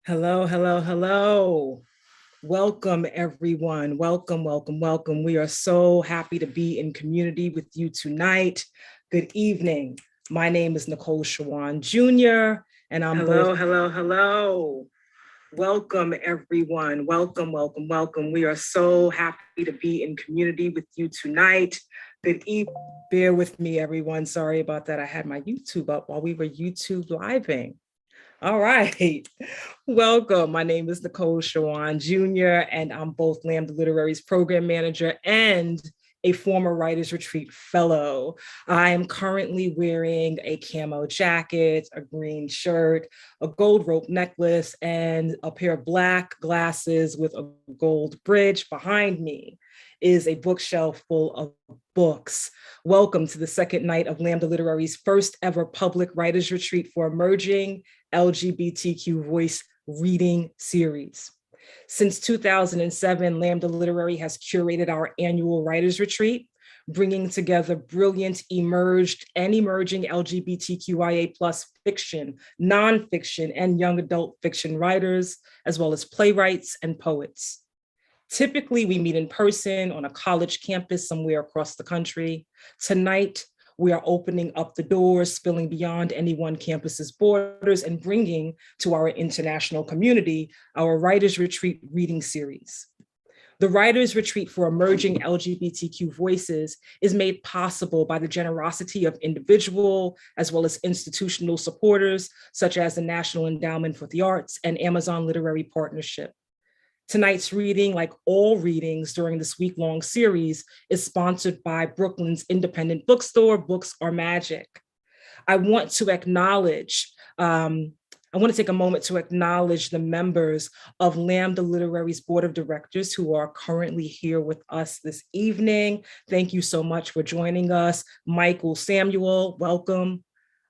Hello, hello, hello. Welcome, everyone. Welcome, welcome, welcome. We are so happy to be in community with you tonight. Good evening. My name is Nicole Shawan Jr., and I'm hello, hello, hello. Welcome, everyone. Welcome, welcome, welcome. We are so happy to be in community with you tonight. Good evening. Bear with me, everyone. Sorry about that. I had my YouTube up while we were YouTube living. All right. Welcome. My name is Nicole Shawan Jr., and I'm both Lambda Literary's program manager and a former Writers Retreat fellow. I am currently wearing a camo jacket, a green shirt, a gold rope necklace, and a pair of black glasses with a gold bridge. Behind me is a bookshelf full of books. Welcome to the second night of Lambda Literary's first ever public Writers Retreat for emerging LGBTQ voice reading series. Since 2007, Lambda Literary has curated our annual Writers Retreat, bringing together brilliant emerged and emerging LGBTQIA plus fiction, nonfiction, and young adult fiction writers, as well as playwrights and poets. Typically, we meet in person on a college campus somewhere across the country. Tonight, we are opening up the doors, spilling beyond any one campus's borders, and bringing to our international community our Writers Retreat reading series. The Writers Retreat for Emerging LGBTQ Voices is made possible by the generosity of individual as well as institutional supporters, such as the National Endowment for the Arts and Amazon Literary Partnership. Tonight's reading, like all readings during this week-long series, is sponsored by Brooklyn's independent bookstore, Books Are Magic. I want to take a moment to acknowledge the members of Lambda Literary's Board of Directors who are currently here with us this evening. Thank you so much for joining us. Michael Samuel, welcome.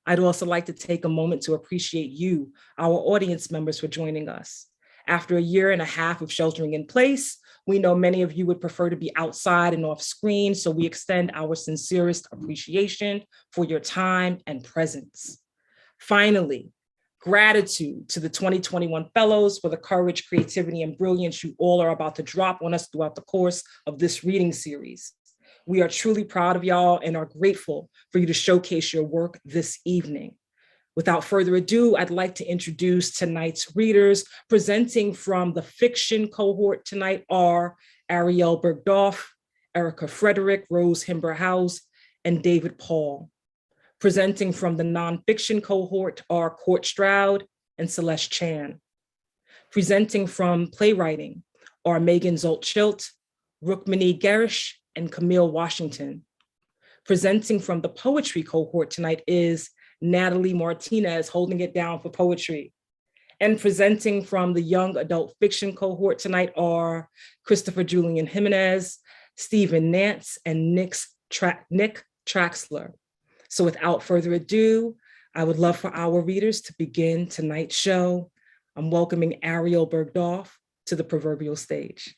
I'd also like to take a moment to appreciate you, our audience members, for joining us. After a year and a half of sheltering in place, we know many of you would prefer to be outside and off screen, so we extend our sincerest appreciation for your time and presence. Finally, gratitude to the 2021 fellows for the courage, creativity, and brilliance you all are about to drop on us throughout the course of this reading series. We are truly proud of y'all and are grateful for you to showcase your work this evening. Without further ado, I'd like to introduce tonight's readers. Presenting from the fiction cohort tonight are Ariel Bergdorf, Erica Frederick, Rose Himber-House, and David Paul. Presenting from the nonfiction cohort are Court Stroud and Celeste Chan. Presenting from playwriting are Megan Zolt-Schilt, Rukmini Girish, and Camille Washington. Presenting from the poetry cohort tonight is Natalie Martinez, holding it down for poetry. And presenting from the young adult fiction cohort tonight are Christopher Julian Jimenez, Stephen Nance, and Nick Traxler. So without further ado, I would love for our readers to begin tonight's show. I'm welcoming Ariel Bergdorf to the proverbial stage.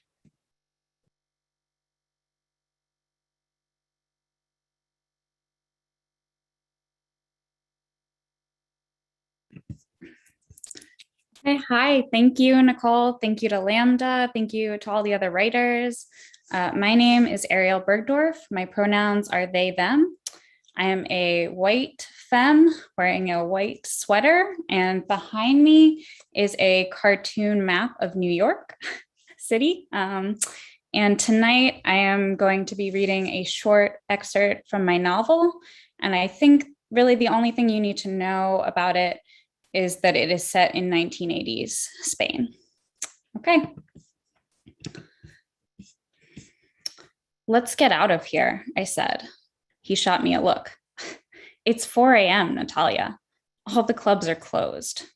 Okay, hi, thank you, Nicole. Thank you to Lambda. Thank you to all the other writers. My name is Ariel Bergdorf. My pronouns are they, them. I am a white femme wearing a white sweater, and behind me is a cartoon map of New York City. And tonight I am going to be reading a short excerpt from my novel. And I think really the only thing you need to know about it is that it is set in 1980s Spain. Okay. Let's get out of here, I said. He shot me a look. It's 4 a.m., Natalia. All the clubs are closed.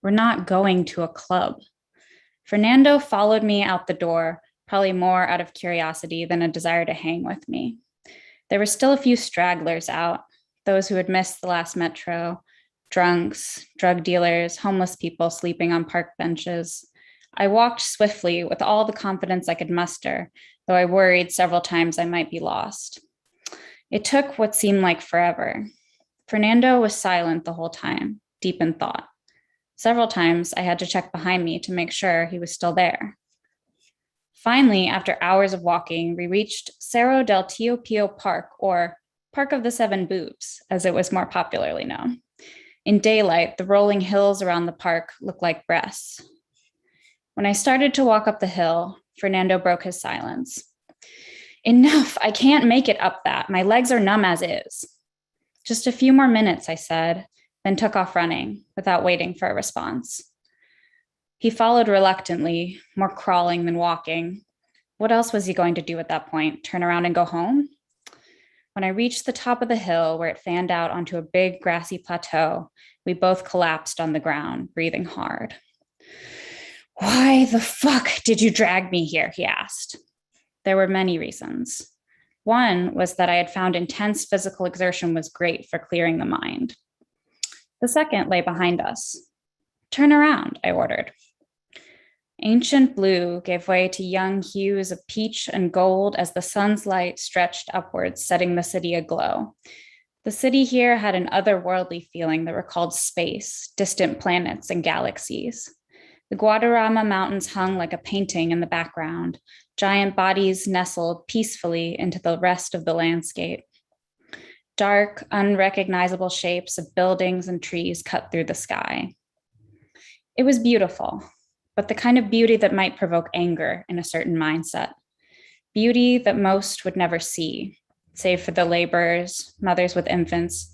We're not going to a club. Fernando followed me out the door, probably more out of curiosity than a desire to hang with me. There were still a few stragglers out, those who had missed the last metro, drunks, drug dealers, homeless people sleeping on park benches. I walked swiftly with all the confidence I could muster, though I worried several times I might be lost. It took what seemed like forever. Fernando was silent the whole time, deep in thought. Several times I had to check behind me to make sure he was still there. Finally, after hours of walking, we reached Cerro del Tio Pio Park, or Park of the Seven Boobs, as it was more popularly known. In daylight, the rolling hills around the park looked like breasts. When I started to walk up the hill, Fernando broke his silence. Enough, I can't make it up that. My legs are numb as is. Just a few more minutes, I said, then took off running without waiting for a response. He followed reluctantly, more crawling than walking. What else was he going to do at that point? Turn around and go home? When I reached the top of the hill where it fanned out onto a big grassy plateau, we both collapsed on the ground, breathing hard. Why the fuck did you drag me here? He asked. There were many reasons. One was that I had found intense physical exertion was great for clearing the mind. The second lay behind us. Turn around, I ordered. Ancient blue gave way to young hues of peach and gold as the sun's light stretched upwards, setting the city aglow. The city here had an otherworldly feeling that recalled space, distant planets, and galaxies. The Guadarrama Mountains hung like a painting in the background, giant bodies nestled peacefully into the rest of the landscape. Dark, unrecognizable shapes of buildings and trees cut through the sky. It was beautiful, but the kind of beauty that might provoke anger in a certain mindset. Beauty that most would never see, save for the laborers, mothers with infants,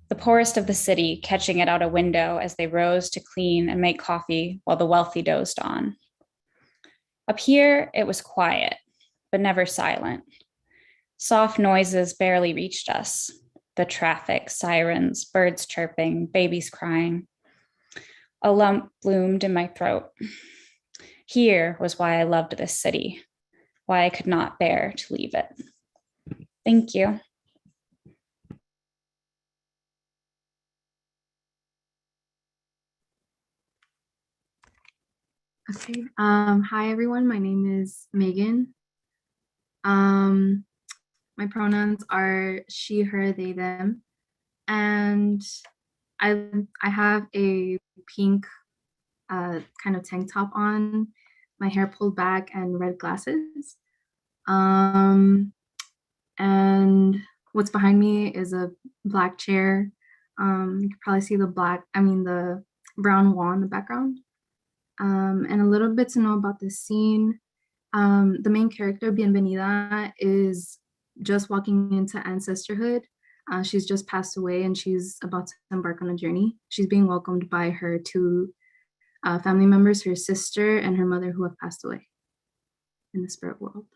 the poorest of the city catching it out a window as they rose to clean and make coffee while the wealthy dozed on. Up here, it was quiet, but never silent. Soft noises barely reached us. The traffic, sirens, birds chirping, babies crying. A lump bloomed in my throat. Here was why I loved this city, why I could not bear to leave it. Thank you. Okay. Hi, everyone. My name is Megan. My pronouns are she, her, they, them. And I have a pink kind of tank top on, my hair pulled back, and red glasses. And what's behind me is a black chair. You can probably see the brown wall in the background. And a little bit to know about this scene. The main character, Bienvenida, is just walking into ancestorhood. She's just passed away and she's about to embark on a journey. She's being welcomed by her two family members, her sister and her mother, who have passed away in the spirit world.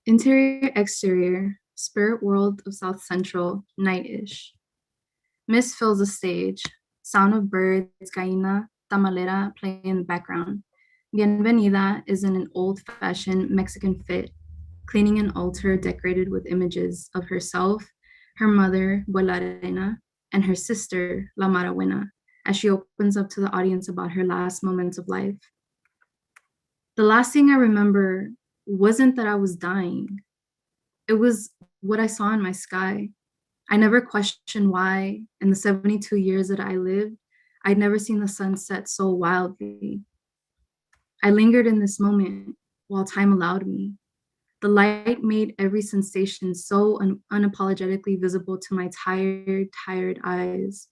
Interior, exterior, spirit world of South Central, night-ish. Mist fills the stage. Sound of birds, gallina, tamalera play in the background. Bienvenida is in an old-fashioned Mexican fit, cleaning an altar decorated with images of herself, her mother, Buela Arena, and her sister, La Marabuena, as she opens up to the audience about her last moments of life. The last thing I remember wasn't that I was dying. It was what I saw in my sky. I never questioned why, in the 72 years that I lived, I'd never seen the sun set so wildly. I lingered in this moment while time allowed me. The light made every sensation so unapologetically visible to my tired eyes.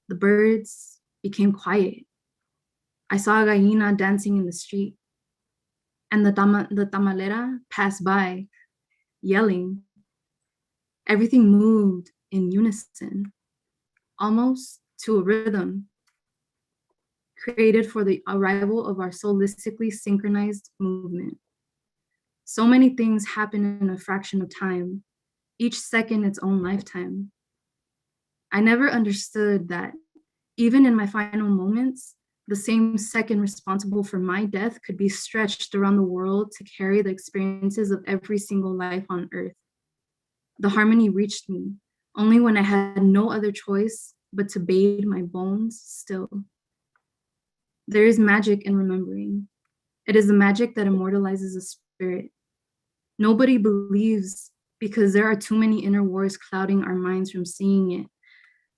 The birds became quiet. I saw a gallina dancing in the street, and the tamalera passed by, yelling. Everything moved in unison, almost to a rhythm created for the arrival of our solistically synchronized movement. So many things happen in a fraction of time, each second its own lifetime. I never understood that even in my final moments, the same second responsible for my death could be stretched around the world to carry the experiences of every single life on Earth. The harmony reached me only when I had no other choice but to bathe my bones still. There is magic in remembering. It is the magic that immortalizes a spirit. Nobody believes because there are too many inner wars clouding our minds from seeing it.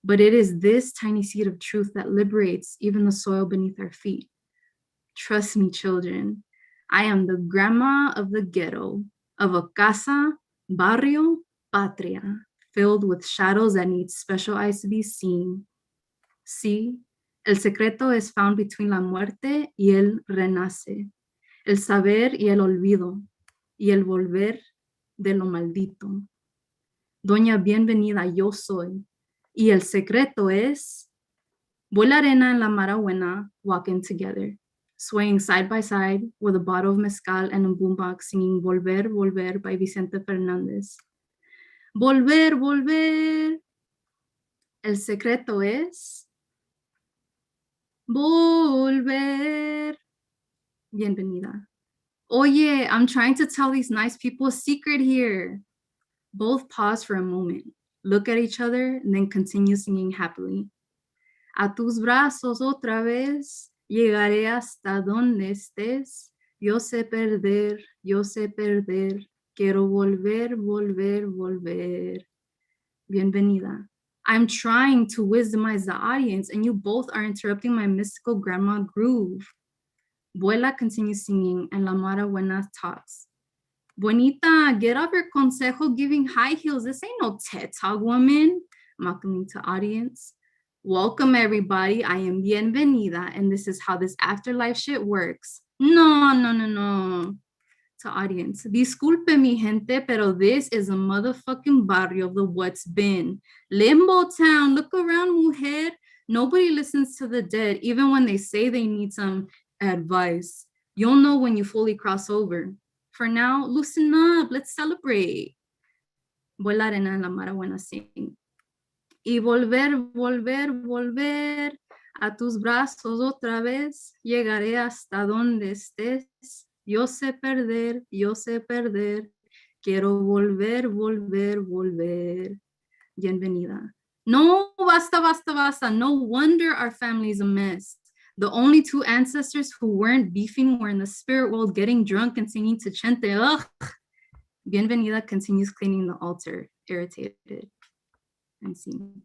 But it is this tiny seed of truth that liberates even the soil beneath our feet. Trust me, children, I am the grandma of the ghetto, of a casa, barrio, patria, filled with shadows that need special eyes to be seen. Sí, el secreto es found between la muerte y el renace, el saber y el olvido, y el volver de lo maldito. Doña Bienvenida yo soy, y el secreto es Boy Arena and La Mara Buena walking together, swaying side by side with a bottle of mezcal and a boombox singing Volver, Volver by Vicente Fernández. Volver, volver. El secreto es volver. Bienvenida. Oye, I'm trying to tell these nice people a secret here. Both pause for a moment, look at each other, and then continue singing happily. A tus brazos otra vez, llegaré hasta donde estés. Yo sé perder, quiero volver, volver, volver. Bienvenida. I'm trying to wisdomize the audience, and you both are interrupting my mystical grandma groove. Buela continues singing, and La Mara Buena talks. Bonita, get off your consejo giving high heels. This ain't no TED Talk, woman. Welcoming to audience. Welcome, everybody. I am Bienvenida, and this is how this afterlife shit works. No, no, no, no. To audience, disculpe mi gente, pero this is a motherfucking barrio of the what's been. Limbo town, look around, mujer. Nobody listens to the dead, even when they say they need some advice. You'll know when you fully cross over. For now, loosen up, let's celebrate. Vuela arena en la Mara Buena sing. Y volver, volver, volver a tus brazos otra vez. Llegaré hasta donde estés. Yo sé perder, quiero volver, volver, volver. Bienvenida. No, basta, basta, basta. No wonder our family is a mess. The only two ancestors who weren't beefing were in the spirit world getting drunk and singing to Chente. Ugh. Bienvenida continues cleaning the altar, irritated and seen.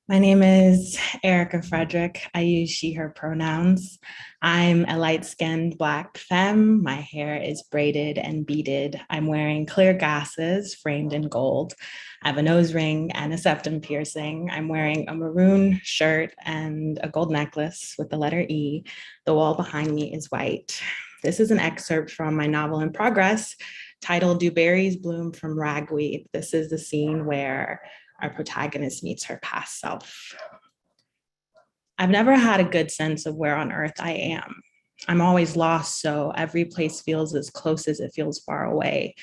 My name is Erica Frederick. I use she, her pronouns. I'm a light-skinned Black femme. My hair is braided and beaded. I'm wearing clear glasses framed in gold. I have a nose ring and a septum piercing. I'm wearing a maroon shirt and a gold necklace with the letter E. The wall behind me is white. This is an excerpt from my novel in progress titled Do Berries Bloom from Ragweed? This is the scene where our protagonist meets her past self. I've never had a good sense of where on earth I am. I'm always lost, so every place feels as close as it feels far away.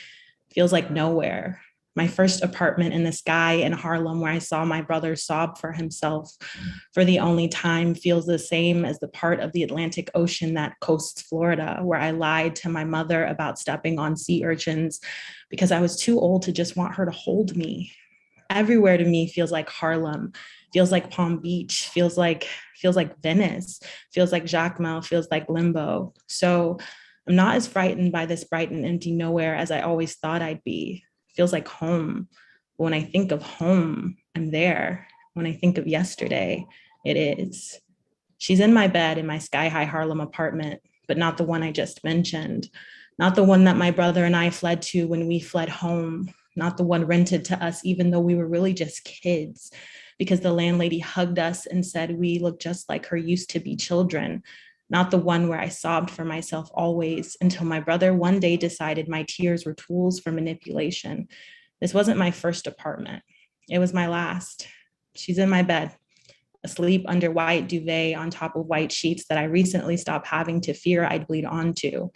Feels like nowhere. My first apartment in the sky in Harlem, where I saw my brother sob for himself for the only time, feels the same as the part of the Atlantic Ocean that coasts Florida, where I lied to my mother about stepping on sea urchins because I was too old to just want her to hold me. Everywhere to me feels like Harlem, feels like Palm Beach, feels like Venice, feels like Jacmel, feels like Limbo. So I'm not as frightened by this bright and empty nowhere as I always thought I'd be. Feels like home. But when I think of home, I'm there. When I think of yesterday, it is. She's in my bed in my sky-high Harlem apartment, but not the one I just mentioned. Not the one that my brother and I fled to when we fled home. Not the one rented to us, even though we were really just kids, because the landlady hugged us and said we looked just like her used to be children. Not the one where I sobbed for myself always until my brother one day decided my tears were tools for manipulation. This wasn't my first apartment. It was my last. She's in my bed, asleep under white duvet on top of white sheets that I recently stopped having to fear I'd bleed onto.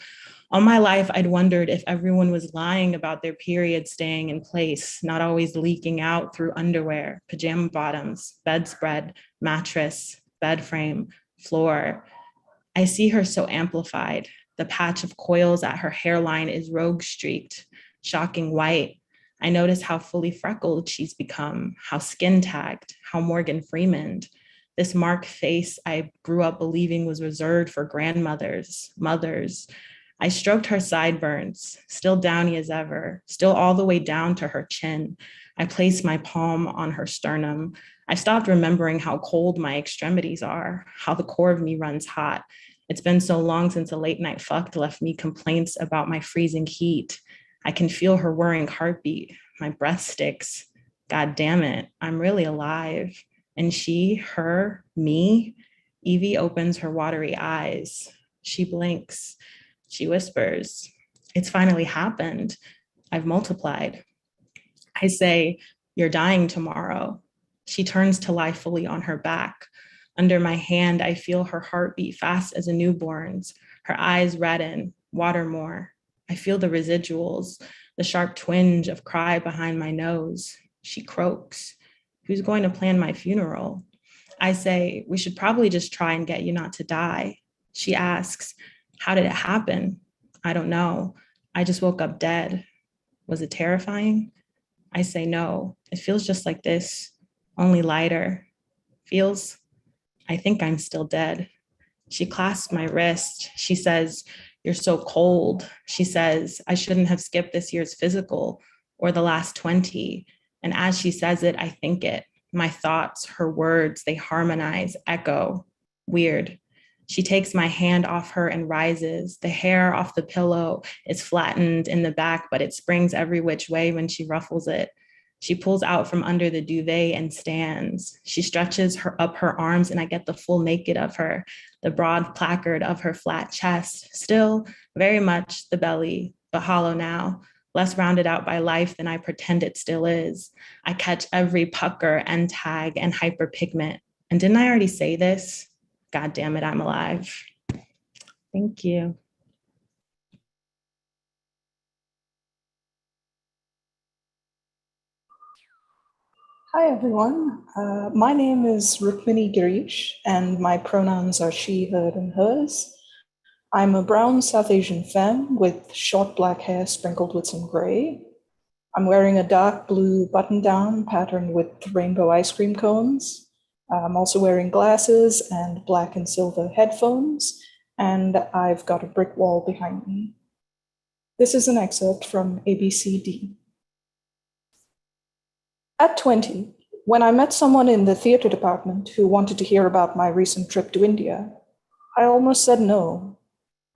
All my life, I'd wondered if everyone was lying about their period staying in place, not always leaking out through underwear, pajama bottoms, bedspread, mattress, bed frame, floor. I see her so amplified. The patch of coils at her hairline is rogue streaked, shocking white. I notice how fully freckled she's become, how skin tagged, how Morgan Freemaned. This marked face I grew up believing was reserved for grandmothers, mothers. I stroked her sideburns, still downy as ever, still all the way down to her chin. I placed my palm on her sternum. I stopped remembering how cold my extremities are, how the core of me runs hot. It's been so long since a late night fuck left me complaints about my freezing heat. I can feel her whirring heartbeat. My breath sticks. God damn it, I'm really alive. And she, her, me, Evie opens her watery eyes. She blinks. She whispers, it's finally happened. I've multiplied. I say, you're dying tomorrow. She turns to lie fully on her back. Under my hand, I feel her heartbeat fast as a newborn's. Her eyes redden, water more. I feel the residuals, the sharp twinge of cry behind my nose. She croaks. Who's going to plan my funeral? I say, we should probably just try and get you not to die. She asks, how did it happen? I don't know. I just woke up dead. Was it terrifying? I say no. It feels just like this, only lighter. Feels, I think I'm still dead. She clasps my wrist. She says, you're so cold. She says, I shouldn't have skipped this year's physical or the last 20. And as she says it, I think it. My thoughts, her words, they harmonize, echo. Weird. She takes my hand off her and rises. The hair off the pillow is flattened in the back, but it springs every which way when she ruffles it. She pulls out from under the duvet and stands. She stretches up her arms and I get the full naked of her, the broad placard of her flat chest, still very much the belly, but hollow now, less rounded out by life than I pretend it still is. I catch every pucker and tag and hyperpigment. And didn't I already say this? God damn it, I'm alive. Thank you. Hi, everyone. My name is Rukmini Girish, and my pronouns are she, her, and hers. I'm a brown South Asian femme with short black hair sprinkled with some gray. I'm wearing a dark blue button-down patterned with rainbow ice cream cones. I'm also wearing glasses and black and silver headphones, and I've got a brick wall behind me. This is an excerpt from ABCD. At 20, when I met someone in the theater department who wanted to hear about my recent trip to India, I almost said no.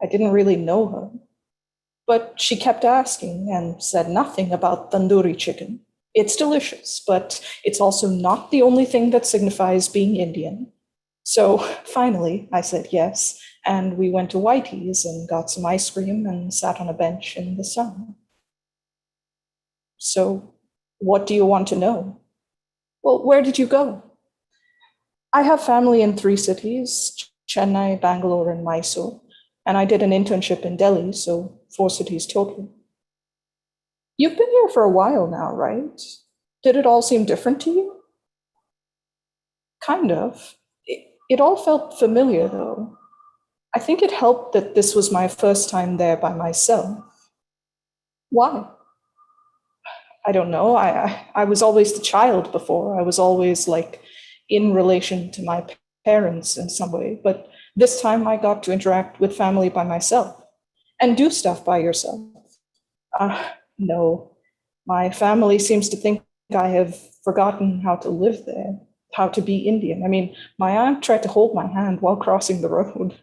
I didn't really know her. But she kept asking and said nothing about tandoori chicken. It's delicious, but it's also not the only thing that signifies being Indian. So finally, I said yes, and we went to Whitey's and got some ice cream and sat on a bench in the sun. So, what do you want to know? Well, where did you go? I have family in 3 cities, Chennai, Bangalore, and Mysore, and I did an internship in Delhi, so 4 cities total. You've been here for a while now, right? Did it all seem different to you? Kind of. It all felt familiar, though. I think it helped that this was my first time there by myself. Why? I don't know. I was always the child before. I was always like in relation to my parents in some way. But this time I got to interact with family by myself and do stuff by yourself. No, my family seems to think I have forgotten how to live there, how to be Indian. I mean, my aunt tried to hold my hand while crossing the road.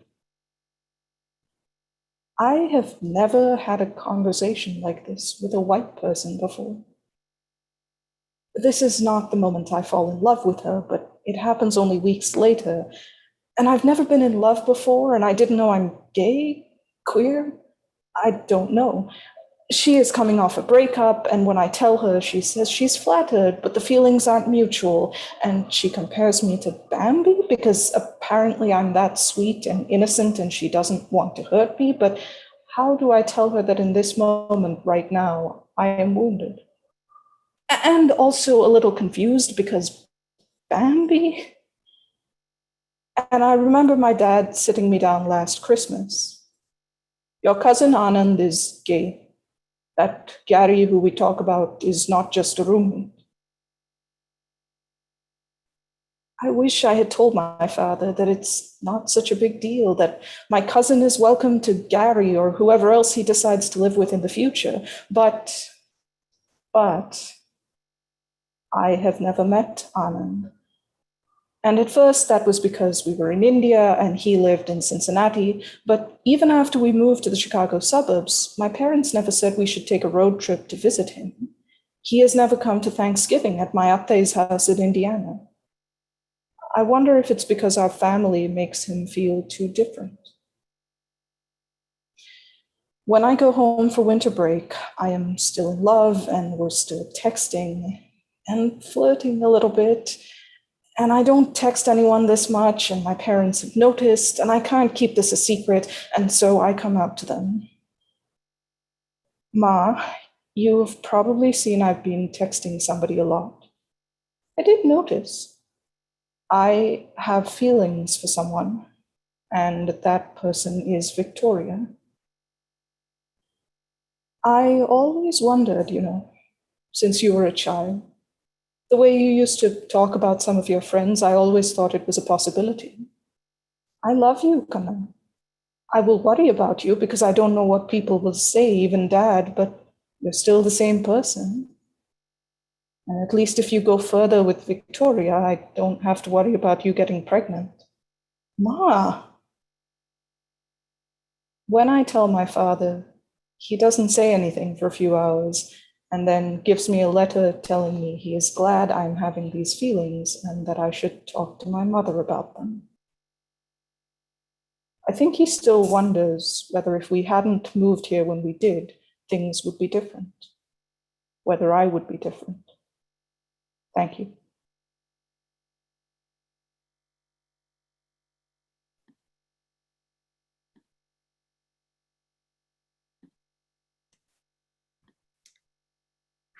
I have never had a conversation like this with a white person before. This is not the moment I fall in love with her, but it happens only weeks later. And I've never been in love before, and I didn't know I'm gay, queer. I don't know. She is coming off a breakup, and when I tell her, she says she's flattered, but the feelings aren't mutual. And she compares me to Bambi because apparently I'm that sweet and innocent and she doesn't want to hurt me. But how do I tell her that in this moment right now, I am wounded? And also a little confused because Bambi? And I remember my dad sitting me down last Christmas. Your cousin Anand is gay. That Gary who we talk about is not just a roommate. I wish I had told my father that it's not such a big deal, that my cousin is welcome to Gary or whoever else he decides to live with in the future. But I have never met Anand. And at first, that was because we were in India and he lived in Cincinnati. But even after we moved to the Chicago suburbs, my parents never said we should take a road trip to visit him. He has never come to Thanksgiving at my atte's house in Indiana. I wonder if it's because our family makes him feel too different. When I go home for winter break, I am still in love and we're still texting and flirting a little bit. And I don't text anyone this much, and my parents have noticed, and I can't keep this a secret, and so I come out to them. Ma, you've probably seen I've been texting somebody a lot. I did notice. I have feelings for someone, and that person is Victoria. I always wondered, since you were a child, the way you used to talk about some of your friends, I always thought it was a possibility. I love you, Kanan. I will worry about you because I don't know what people will say, even Dad, but you're still the same person. And at least if you go further with Victoria, I don't have to worry about you getting pregnant. Ma. When I tell my father, he doesn't say anything for a few hours, and then gives me a letter telling me he is glad I'm having these feelings and that I should talk to my mother about them. I think he still wonders whether if we hadn't moved here when we did, things would be different, whether I would be different. Thank you.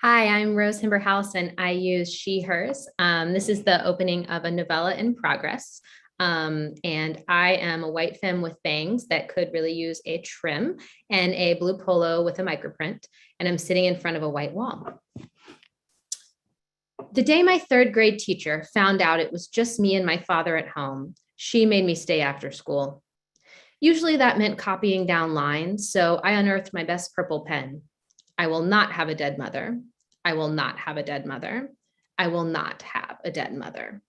Hi, I'm Rose Himberhouse, and I use she, hers. This is the opening of a novella in progress. And I am a white femme with bangs that could really use a trim and a blue polo with a microprint. And I'm sitting in front of a white wall. The day my third grade teacher found out it was just me and my father at home, she made me stay after school. Usually that meant copying down lines, so I unearthed my best purple pen. I will not have a dead mother. I will not have a dead mother. I will not have a dead mother.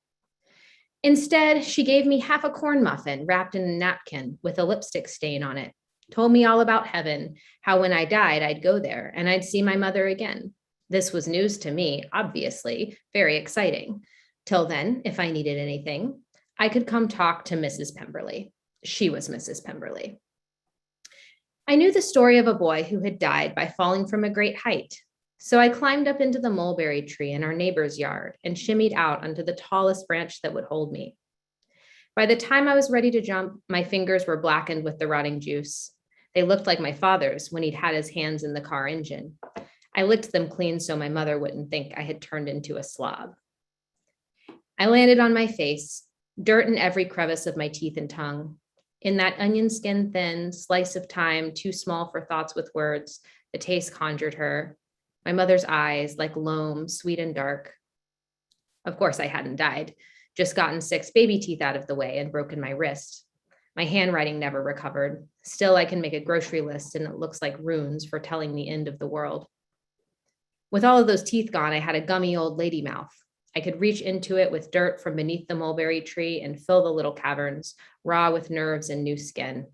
Instead, she gave me half a corn muffin wrapped in a napkin with a lipstick stain on it, told me all about heaven, how when I died, I'd go there and I'd see my mother again. This was news to me, obviously, very exciting. Till then, if I needed anything, I could come talk to Mrs. Pemberley. She was Mrs. Pemberley. I knew the story of a boy who had died by falling from a great height. So I climbed up into the mulberry tree in our neighbor's yard and shimmied out onto the tallest branch that would hold me. By the time I was ready to jump, my fingers were blackened with the rotting juice. They looked like my father's when he'd had his hands in the car engine. I licked them clean so my mother wouldn't think I had turned into a slob. I landed on my face, dirt in every crevice of my teeth and tongue. In that onion skin thin slice of time, too small for thoughts with words, the taste conjured her. My mother's eyes, like loam, sweet and dark. Of course, I hadn't died, just gotten 6 baby teeth out of the way and broken my wrist. My handwriting never recovered. Still, I can make a grocery list and it looks like runes for telling the end of the world. With all of those teeth gone, I had a gummy old lady mouth. I could reach into it with dirt from beneath the mulberry tree and fill the little caverns, raw with nerves and new skin.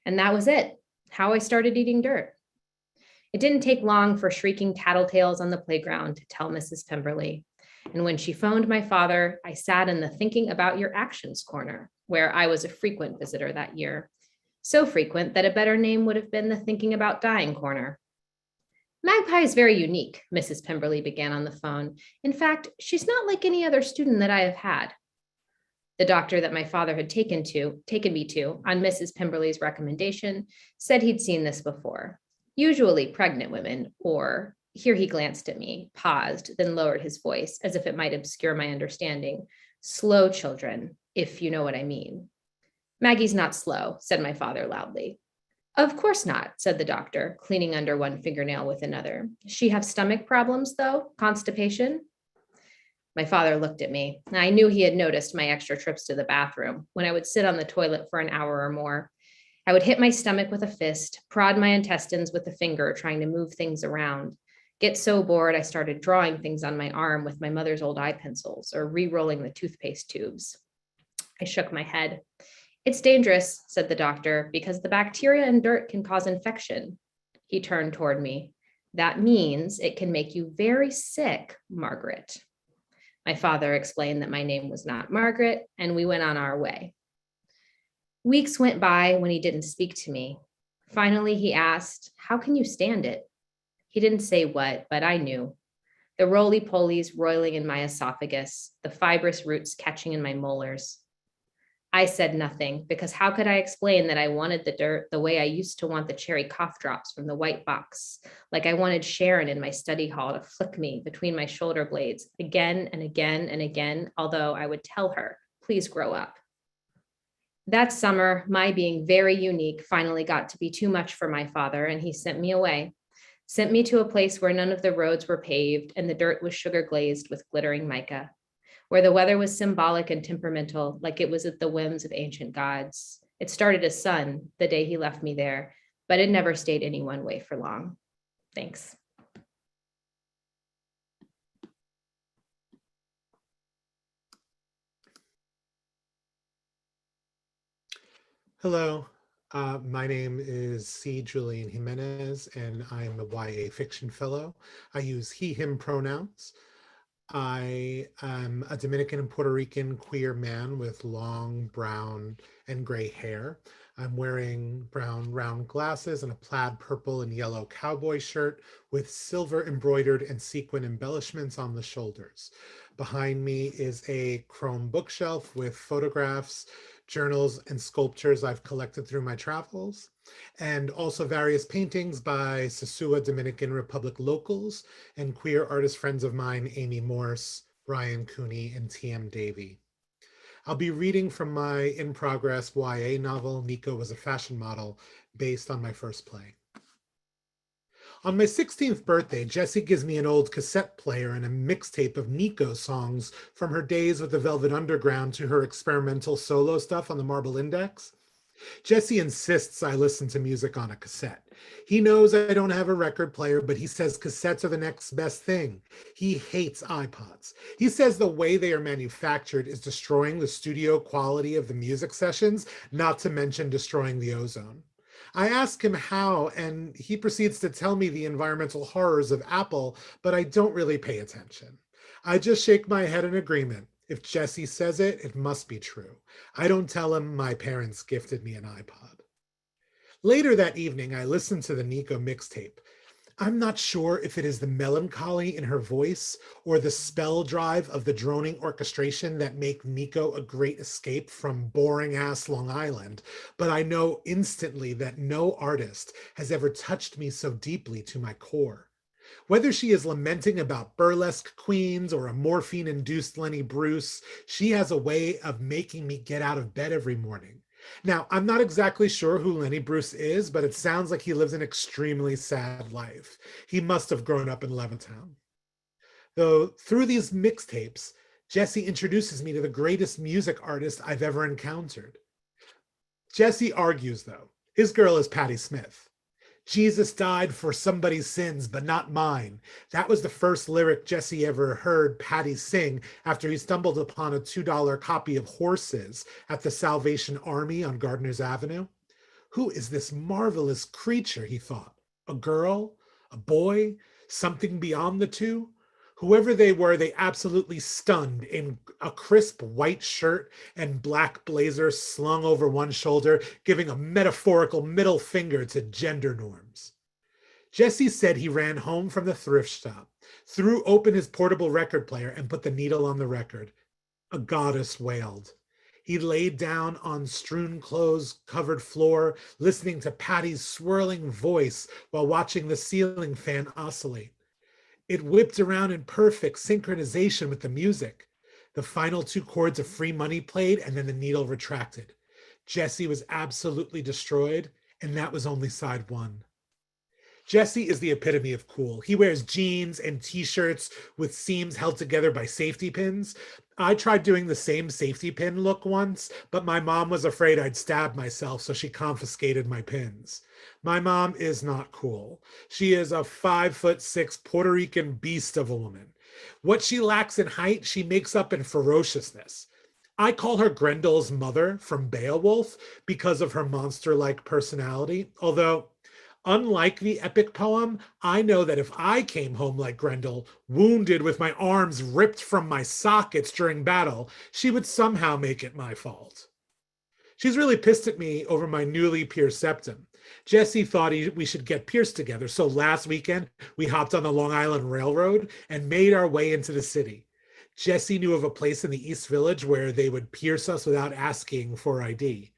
And that was it, how I started eating dirt. It didn't take long for shrieking tattletales on the playground to tell Mrs. Pemberley. And when she phoned my father, I sat in the thinking about your actions corner, where I was a frequent visitor that year. So frequent that a better name would have been the thinking about dying corner. Magpie is very unique, Mrs. Pemberley began on the phone. In fact, she's not like any other student that I have had. The doctor that my father had taken me to on Mrs. Pemberley's recommendation said he'd seen this before. Usually pregnant women, or here he glanced at me, paused, then lowered his voice as if it might obscure my understanding. Slow children, if you know what I mean. Maggie's not slow, said my father loudly. Of course not, said the doctor, cleaning under one fingernail with another. She have stomach problems, though? Constipation? My father looked at me. I knew he had noticed my extra trips to the bathroom when I would sit on the toilet for an hour or more. I would hit my stomach with a fist, prod my intestines with a finger, trying to move things around. Get so bored, I started drawing things on my arm with my mother's old eye pencils or re-rolling the toothpaste tubes. I shook my head. It's dangerous, said the doctor, because the bacteria in dirt can cause infection. He turned toward me. That means it can make you very sick, Margaret. My father explained that my name was not Margaret, and we went on our way. Weeks went by when he didn't speak to me. Finally, he asked, "How can you stand it?" He didn't say what, but I knew. The roly-polies roiling in my esophagus, the fibrous roots catching in my molars. I said nothing, because how could I explain that I wanted the dirt the way I used to want the cherry cough drops from the white box, like I wanted Sharon in my study hall to flick me between my shoulder blades again and again and again, although I would tell her, please grow up. That summer, my being very unique finally got to be too much for my father, and he sent me away. Sent me to a place where none of the roads were paved and the dirt was sugar glazed with glittering mica, where the weather was symbolic and temperamental, like it was at the whims of ancient gods. It started as sun the day he left me there, but it never stayed any one way for long. Thanks. Hello, my name is C. Julian Jimenez, and I'm a YA fiction fellow. I use he, him pronouns. I am a Dominican and Puerto Rican queer man with long brown and gray hair. I'm wearing brown round glasses and a plaid purple and yellow cowboy shirt with silver embroidered and sequin embellishments on the shoulders. Behind me is a chrome bookshelf with photographs, journals, and sculptures I've collected through my travels, and also various paintings by Sosua Dominican Republic locals and queer artist friends of mine, Amy Morse, Ryann Cooney, and T.M. Davey. I'll be reading from my in-progress YA novel, Nico Was a Fashion Model, based on my first play. On my 16th birthday, Jessie gives me an old cassette player and a mixtape of Nico songs from her days with the Velvet Underground to her experimental solo stuff on the Marble Index. Jessie insists I listen to music on a cassette. He knows I don't have a record player, but he says cassettes are the next best thing. He hates iPods. He says the way they are manufactured is destroying the studio quality of the music sessions, not to mention destroying the ozone. I ask him how, and he proceeds to tell me the environmental horrors of Apple, but I don't really pay attention. I just shake my head in agreement. If Jessie says it, it must be true. I don't tell him my parents gifted me an iPod. Later that evening, I listened to the Nico mixtape. I'm not sure if it is the melancholy in her voice or the spell drive of the droning orchestration that make Nico a great escape from boring-ass Long Island, but I know instantly that no artist has ever touched me so deeply to my core. Whether she is lamenting about burlesque queens or a morphine-induced Lenny Bruce, she has a way of making me get out of bed every morning. Now, I'm not exactly sure who Lenny Bruce is, but it sounds like he lives an extremely sad life. He must have grown up in Levittown. Though through these mixtapes, Jessie introduces me to the greatest music artist I've ever encountered. Jessie argues, though, his girl is Patti Smith. Jesus died for somebody's sins, but not mine. That was the first lyric Jessie ever heard Patti sing after he stumbled upon a $2 copy of Horses at the Salvation Army on Gardner's Avenue. Who is this marvelous creature, he thought. A girl? A boy? Something beyond the two? Whoever they were, they absolutely stunned in a crisp white shirt and black blazer slung over one shoulder, giving a metaphorical middle finger to gender norms. Jessie said he ran home from the thrift shop, threw open his portable record player, and put the needle on the record. A goddess wailed. He laid down on strewn clothes-covered floor, listening to Patti's swirling voice while watching the ceiling fan oscillate. It whipped around in perfect synchronization with the music. The final two chords of Free Money played, and then the needle retracted. Jessie was absolutely destroyed, and that was only side one. Jesse is the epitome of cool. He wears jeans and t-shirts with seams held together by safety pins. I tried doing the same safety pin look once, but my mom was afraid I'd stab myself, so she confiscated my pins. My mom is not cool. She is a 5'6" Puerto Rican beast of a woman. What she lacks in height, she makes up in ferociousness. I call her Grendel's mother from Beowulf because of her monster-like personality, although unlike the epic poem, I know that if I came home like Grendel, wounded with my arms ripped from my sockets during battle, she would somehow make it my fault. She's really pissed at me over my newly pierced septum. Jesse thought we should get pierced together, so last weekend we hopped on the Long Island Railroad and made our way into the city. Jesse knew of a place in the East Village where they would pierce us without asking for ID.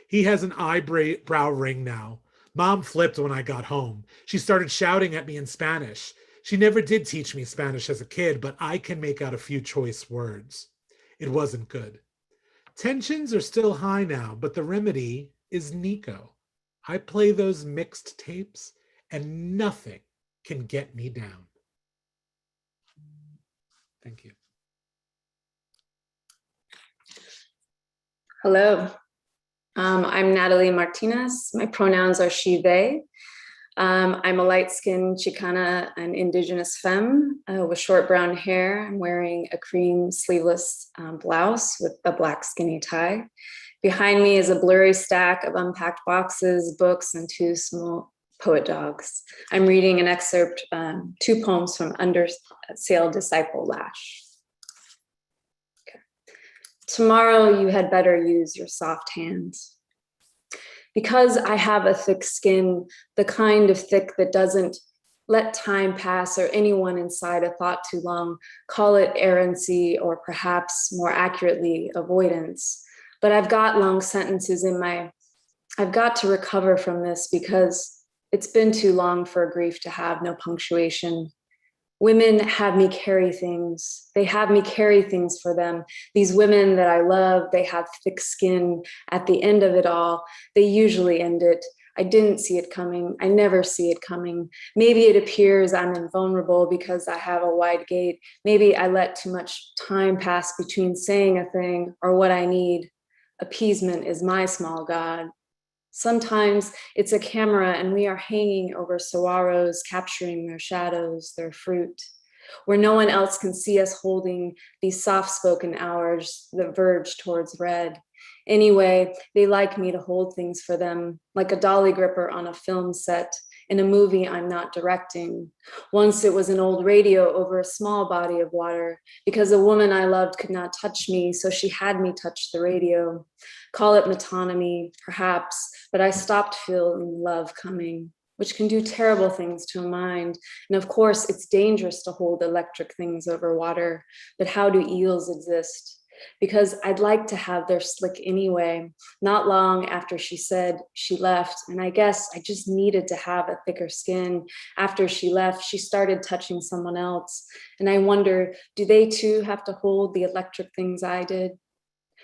He has an eyebrow ring now. Mom flipped when I got home. She started shouting at me in Spanish. She never did teach me Spanish as a kid, but I can make out a few choice words. It wasn't good. Tensions are still high now, but the remedy is Nico. I play those mixed tapes and nothing can get me down. Thank you. Hello, I'm Natalie Martinez. My pronouns are she, they. I'm a light-skinned Chicana and indigenous femme with short brown hair. I'm wearing a cream sleeveless blouse with a black skinny tie. Behind me is a blurry stack of unpacked boxes, books, and two small poet dogs. I'm reading an excerpt, two poems from Undersale Disciple Lash. Tomorrow you had better use your soft hands. Because I have a thick skin, the kind of thick that doesn't let time pass or anyone inside a thought too long, call it errancy or perhaps more accurately, avoidance. But I've got long sentences I've got to recover from this because it's been too long for a grief to have no punctuation. Women have me carry things. They have me carry things for them. These women that I love, they have thick skin. At the end of it all, they usually end it. I didn't see it coming. I never see it coming. Maybe it appears I'm invulnerable because I have a wide gate. Maybe I let too much time pass between saying a thing or what I need. Appeasement is my small god. Sometimes it's a camera and we are hanging over saguaros, capturing their shadows, their fruit, where no one else can see us holding these soft-spoken hours that verge towards red. Anyway, they like me to hold things for them, like a dolly gripper on a film set in a movie I'm not directing. Once it was an old radio over a small body of water because a woman I loved could not touch me, so she had me touch the radio. Call it metonymy, perhaps, but I stopped feeling love coming, which can do terrible things to a mind. And of course, it's dangerous to hold electric things over water, but how do eels exist? Because I'd like to have their slick anyway, not long after she said she left. And I guess I just needed to have a thicker skin. After she left, she started touching someone else. And I wonder, do they too have to hold the electric things I did?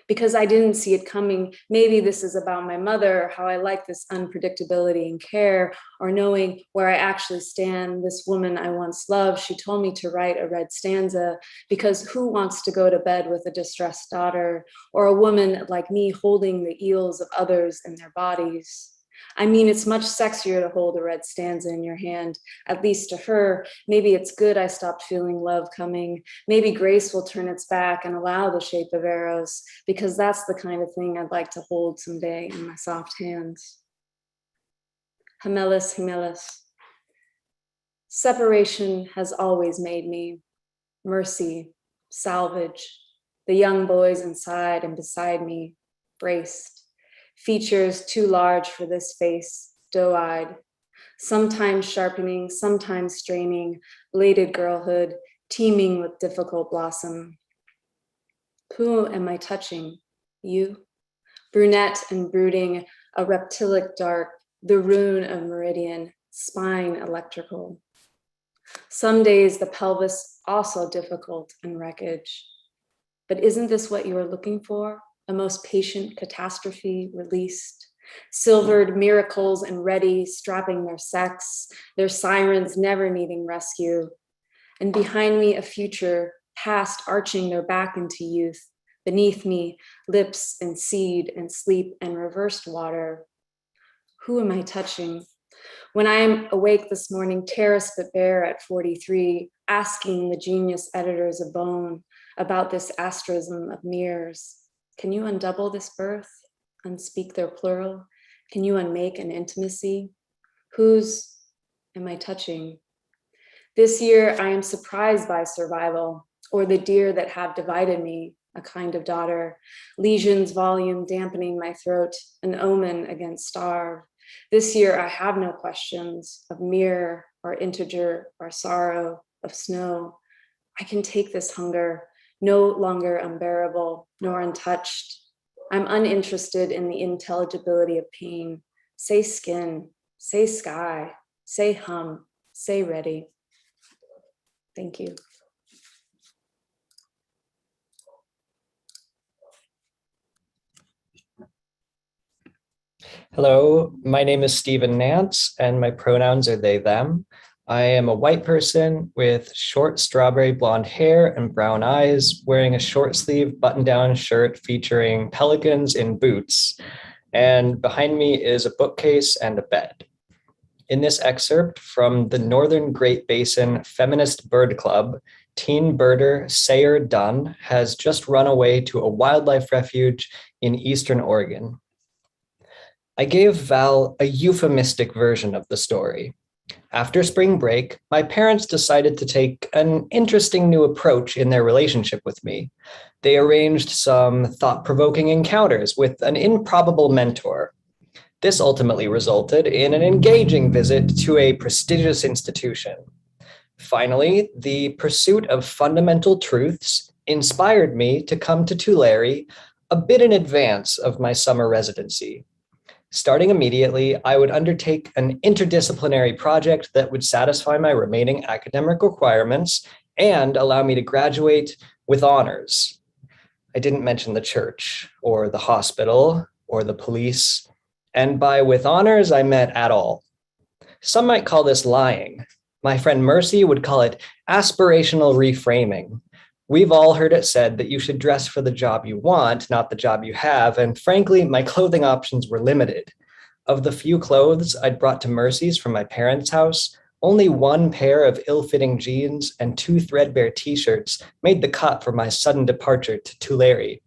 Because I didn't see it coming. Maybe this is about my mother, how I like this unpredictability and care, or knowing where I actually stand. This woman I once loved, she told me to write a red stanza because who wants to go to bed with a distressed daughter or a woman like me holding the eels of others in their bodies? I mean, it's much sexier to hold a red stanza in your hand, at least to her. Maybe it's good I stopped feeling love coming. Maybe grace will turn its back and allow the shape of arrows, because that's the kind of thing I'd like to hold someday in my soft hands. Gemelis, gemelis. Separation has always made me. Mercy, salvage. The young boys inside and beside me, braced. Features too large for this face, doe-eyed, sometimes sharpening, sometimes straining, bladed girlhood, teeming with difficult blossom. Who am I touching? You? Brunette and brooding, a reptilic dark, the rune of meridian, spine electrical. Some days the pelvis also difficult and wreckage. But isn't this what you are looking for? A most patient catastrophe released, Silvered miracles and ready, strapping their sex, their sirens never needing rescue. And behind me, a future, past arching their back into youth. Beneath me, lips and seed and sleep and reversed water. Who am I touching? When I am awake this morning, terraced but bare at 43, asking the genius editors of Bone about this asterism of mirrors. Can you undouble this birth, unspeak their plural? Can you unmake an intimacy? Whose am I touching? This year, I am surprised by survival, or the deer that have divided me, a kind of daughter, lesions volume dampening my throat, an omen against starve. This year, I have no questions of mirror or integer or sorrow, of snow. I can take this hunger, no longer unbearable nor untouched. I'm uninterested in the intelligibility of pain. Say skin, say sky, say hum, say ready. Thank you. Hello, my name is Stephen Nance, and my pronouns are they, them. I am a white person with short strawberry blonde hair and brown eyes, wearing a short sleeve button-down shirt featuring pelicans in boots. And behind me is a bookcase and a bed. In this excerpt from the Northern Great Basin Feminist Bird Club, teen birder Sayer Dunn has just run away to a wildlife refuge in Eastern Oregon. I gave Val a euphemistic version of the story. After spring break, my parents decided to take an interesting new approach in their relationship with me. They arranged some thought-provoking encounters with an improbable mentor. This ultimately resulted in an engaging visit to a prestigious institution. Finally, the pursuit of fundamental truths inspired me to come to Tulare a bit in advance of my summer residency. Starting immediately, I would undertake an interdisciplinary project that would satisfy my remaining academic requirements and allow me to graduate with honors. I didn't mention the church or the hospital or the police, and by with honors, I meant at all. Some might call this lying. My friend Mercy would call it aspirational reframing. We've all heard it said that you should dress for the job you want, not the job you have, and frankly, my clothing options were limited. Of the few clothes I'd brought to Mercy's from my parents' house, only one pair of ill-fitting jeans and 2 threadbare t-shirts made the cut for my sudden departure to Tulare.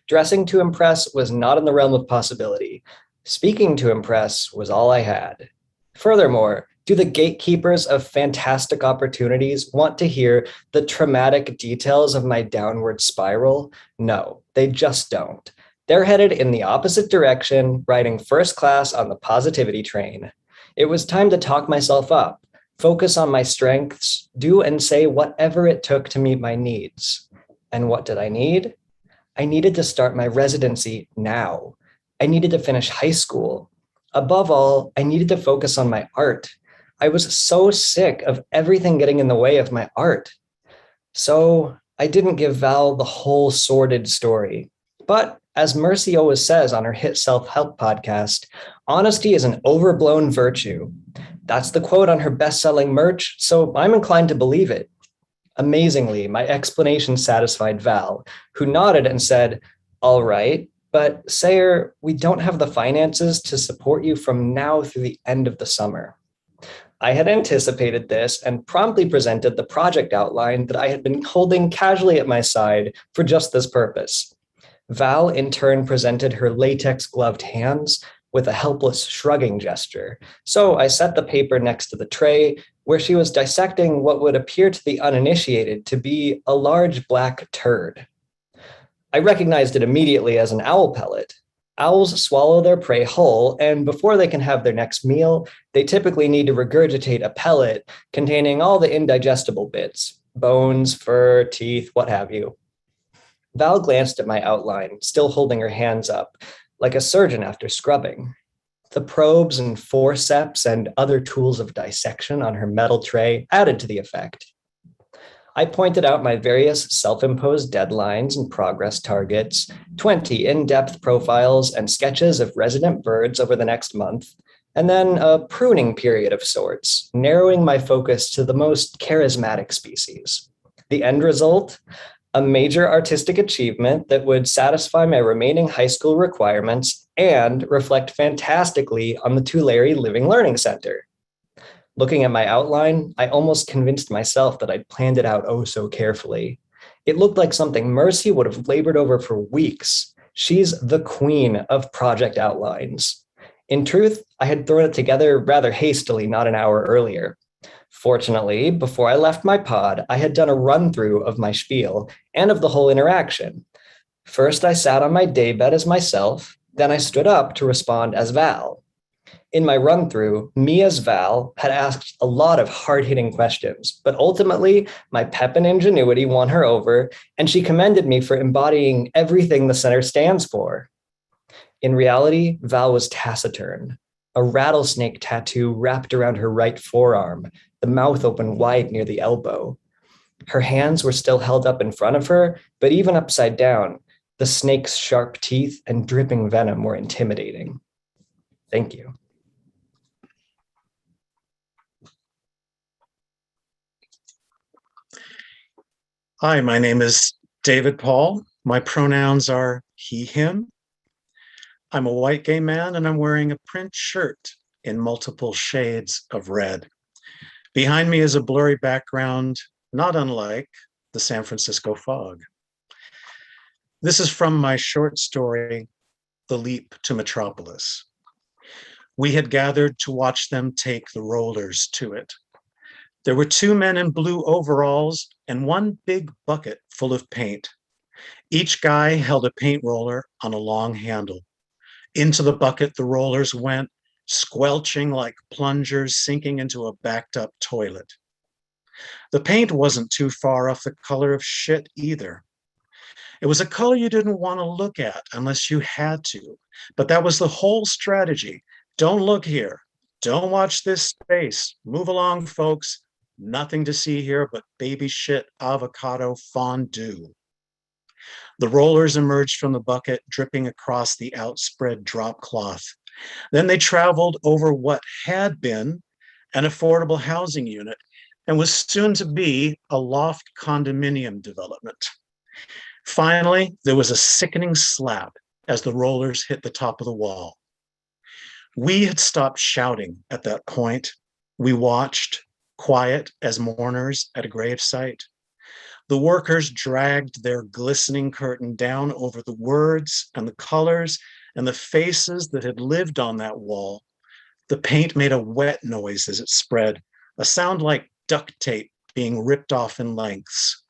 Dressing to impress was not in the realm of possibility. Speaking to impress was all I had. Furthermore, do the gatekeepers of fantastic opportunities want to hear the traumatic details of my downward spiral? No, they just don't. They're headed in the opposite direction, riding first class on the positivity train. It was time to talk myself up, focus on my strengths, do and say whatever it took to meet my needs. And what did I need? I needed to start my residency now. I needed to finish high school. Above all, I needed to focus on my art. I was so sick of everything getting in the way of my art. So I didn't give Val the whole sordid story. But as Mercy always says on her hit self-help podcast, honesty is an overblown virtue. That's the quote on her best-selling merch, so I'm inclined to believe it. Amazingly, my explanation satisfied Val, who nodded and said, "All right, but Sayer, we don't have the finances to support you from now through the end of the summer." I had anticipated this and promptly presented the project outline that I had been holding casually at my side for just this purpose. Val in turn presented her latex gloved hands with a helpless shrugging gesture. So I set the paper next to the tray where she was dissecting what would appear to the uninitiated to be a large black turd. I recognized it immediately as an owl pellet. Owls swallow their prey whole, and before they can have their next meal, they typically need to regurgitate a pellet containing all the indigestible bits, bones, fur, teeth, what have you. Val glanced at my outline, still holding her hands up, like a surgeon after scrubbing. The probes and forceps and other tools of dissection on her metal tray added to the effect. I pointed out my various self-imposed deadlines and progress targets, 20 in-depth profiles and sketches of resident birds over the next month, and then a pruning period of sorts, narrowing my focus to the most charismatic species. The end result? A major artistic achievement that would satisfy my remaining high school requirements and reflect fantastically on the Tulare Living Learning Center. Looking at my outline, I almost convinced myself that I'd planned it out oh so carefully. It looked like something Mercy would have labored over for weeks. She's the queen of project outlines. In truth, I had thrown it together rather hastily not an hour earlier. Fortunately, before I left my pod, I had done a run-through of my spiel and of the whole interaction. First, I sat on my daybed as myself, then I stood up to respond as Val. In my run-through, me as Val had asked a lot of hard-hitting questions, but ultimately, my pep and ingenuity won her over, and she commended me for embodying everything the center stands for. In reality, Val was taciturn, a rattlesnake tattoo wrapped around her right forearm, the mouth open wide near the elbow. Her hands were still held up in front of her, but even upside down, the snake's sharp teeth and dripping venom were intimidating. Thank you. Hi, my name is David Paul. My pronouns are he, him. I'm a white gay man and I'm wearing a print shirt in multiple shades of red. Behind me is a blurry background, not unlike the San Francisco fog. This is from my short story, The Leap to Metropolis. We had gathered to watch them take the rollers to it. There were two men in blue overalls and one big bucket full of paint. Each guy held a paint roller on a long handle. Into the bucket the rollers went, squelching like plungers sinking into a backed up toilet. The paint wasn't too far off the color of shit either. It was a color you didn't want to look at unless you had to, but that was the whole strategy. Don't look here. Don't watch this space. Move along, folks. Nothing to see here but baby shit avocado fondue. The rollers emerged from the bucket, dripping across the outspread drop cloth. Then they traveled over what had been an affordable housing unit and was soon to be a loft condominium development. Finally, there was a sickening slap as the rollers hit the top of the wall. We had stopped shouting at that point. We watched, quiet as mourners at a gravesite. The workers dragged their glistening curtain down over the words and the colors and the faces that had lived on that wall. The paint made a wet noise as it spread, a sound like duct tape being ripped off in lengths.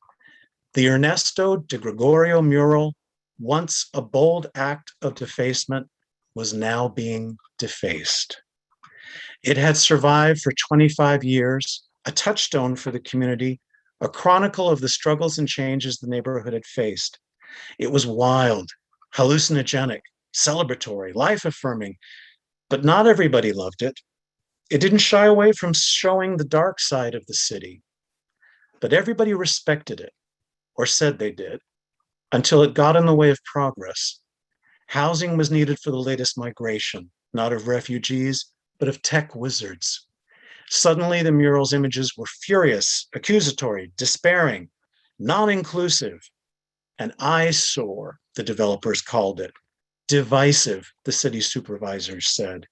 The Ernesto de Gregorio mural, once a bold act of defacement, was now being defaced. It had survived for 25 years, a touchstone for the community, a chronicle of the struggles and changes the neighborhood had faced. It was wild, hallucinogenic, celebratory, life-affirming, but not everybody loved it. It didn't shy away from showing the dark side of the city, but everybody respected it, or said they did, until it got in the way of progress. Housing was needed for the latest migration, not of refugees, but of tech wizards. Suddenly, the mural's images were furious, accusatory, despairing, non-inclusive, an eyesore, the developers called it. Divisive, the city supervisors said.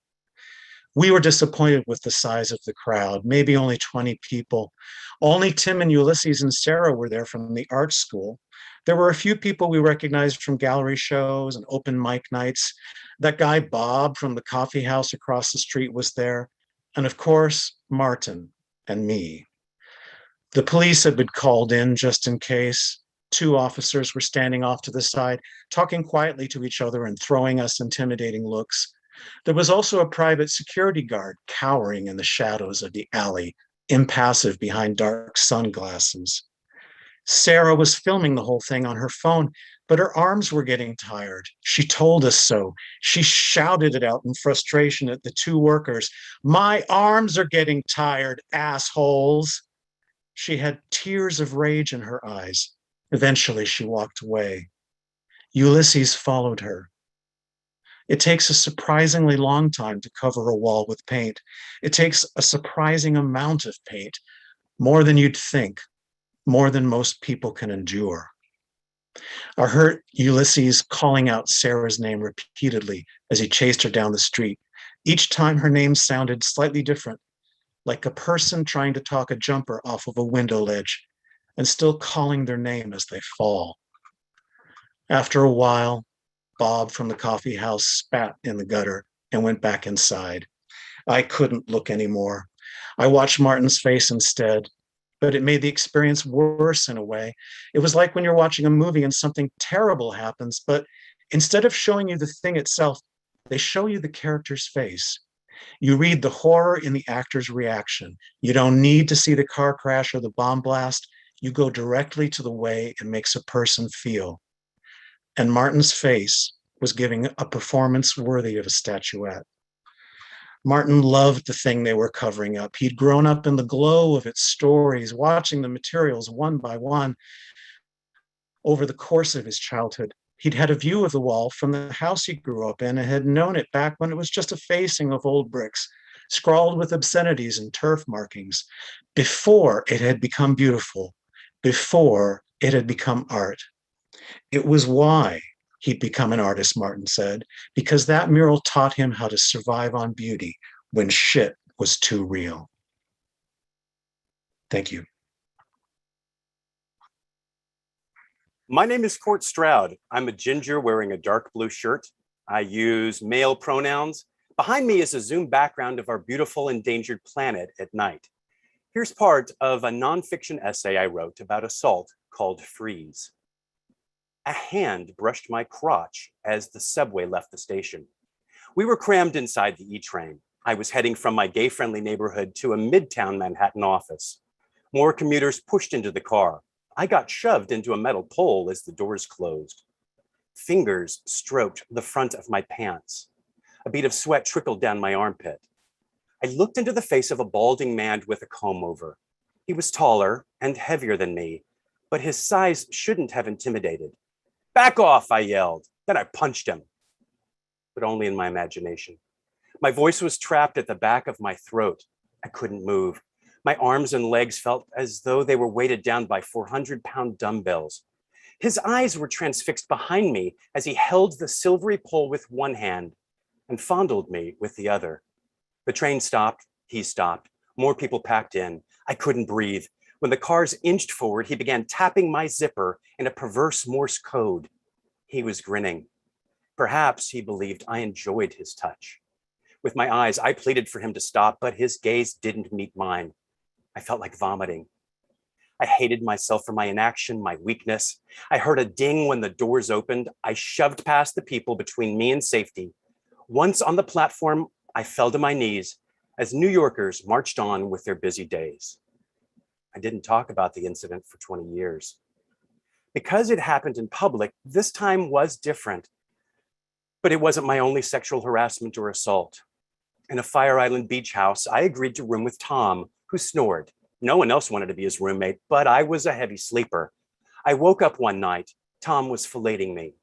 We were disappointed with the size of the crowd, maybe only 20 people. Only Tim and Ulysses and Sarah were there from the art school. There were a few people we recognized from gallery shows and open mic nights. That guy Bob from the coffee house across the street was there. And of course, Martin and me. The police had been called in just in case. 2 officers were standing off to the side, talking quietly to each other and throwing us intimidating looks. There was also a private security guard cowering in the shadows of the alley, impassive behind dark sunglasses. Sarah was filming the whole thing on her phone, but her arms were getting tired. She told us so. She shouted it out in frustration at the 2 workers. "My arms are getting tired, assholes." She had tears of rage in her eyes. Eventually, she walked away. Ulysses followed her. It takes a surprisingly long time to cover a wall with paint. It takes a surprising amount of paint, more than you'd think, more than most people can endure. I heard Ulysses calling out Sarah's name repeatedly as he chased her down the street. Each time her name sounded slightly different, like a person trying to talk a jumper off of a window ledge and still calling their name as they fall. After a while, Bob from the coffee house spat in the gutter and went back inside. I couldn't look anymore. I watched Martin's face instead, but it made the experience worse in a way. It was like when you're watching a movie and something terrible happens, but instead of showing you the thing itself, they show you the character's face. You read the horror in the actor's reaction. You don't need to see the car crash or the bomb blast. You go directly to the way it makes a person feel. And Martin's face was giving a performance worthy of a statuette. Martin loved the thing they were covering up. He'd grown up in the glow of its stories, watching the materials one by one over the course of his childhood. He'd had a view of the wall from the house he grew up in and had known it back when it was just a facing of old bricks, scrawled with obscenities and turf markings, before it had become beautiful, before it had become art. It was why he'd become an artist, Martin said, because that mural taught him how to survive on beauty when shit was too real. Thank you. My name is Stroud. I'm a ginger wearing a dark blue shirt. I use male pronouns. Behind me is a zoom background of our beautiful endangered planet at night. Here's part of a nonfiction essay I wrote about assault called Freeze. A hand brushed my crotch as the subway left the station. We were crammed inside the E-train. I was heading from my gay-friendly neighborhood to a midtown Manhattan office. More commuters pushed into the car. I got shoved into a metal pole as the doors closed. Fingers stroked the front of my pants. A bead of sweat trickled down my armpit. I looked into the face of a balding man with a comb over. He was taller and heavier than me, but his size shouldn't have intimidated. "Back off," I yelled. Then I punched him, but only in my imagination. My voice was trapped at the back of my throat. I couldn't move. My arms and legs felt as though they were weighted down by 400-pound dumbbells. His eyes were transfixed behind me as he held the silvery pole with one hand and fondled me with the other. The train stopped. He stopped. More people packed in. I couldn't breathe. When the cars inched forward, he began tapping my zipper in a perverse Morse code. He was grinning. Perhaps he believed I enjoyed his touch. With my eyes, I pleaded for him to stop, but his gaze didn't meet mine. I felt like vomiting. I hated myself for my inaction, my weakness. I heard a ding when the doors opened. I shoved past the people between me and safety. Once on the platform, I fell to my knees as New Yorkers marched on with their busy days. I didn't talk about the incident for 20 years. Because it happened in public, this time was different. But it wasn't my only sexual harassment or assault. In a Fire Island beach house, I agreed to room with Tom, who snored. No one else wanted to be his roommate, but I was a heavy sleeper. I woke up one night. Tom was filleting me.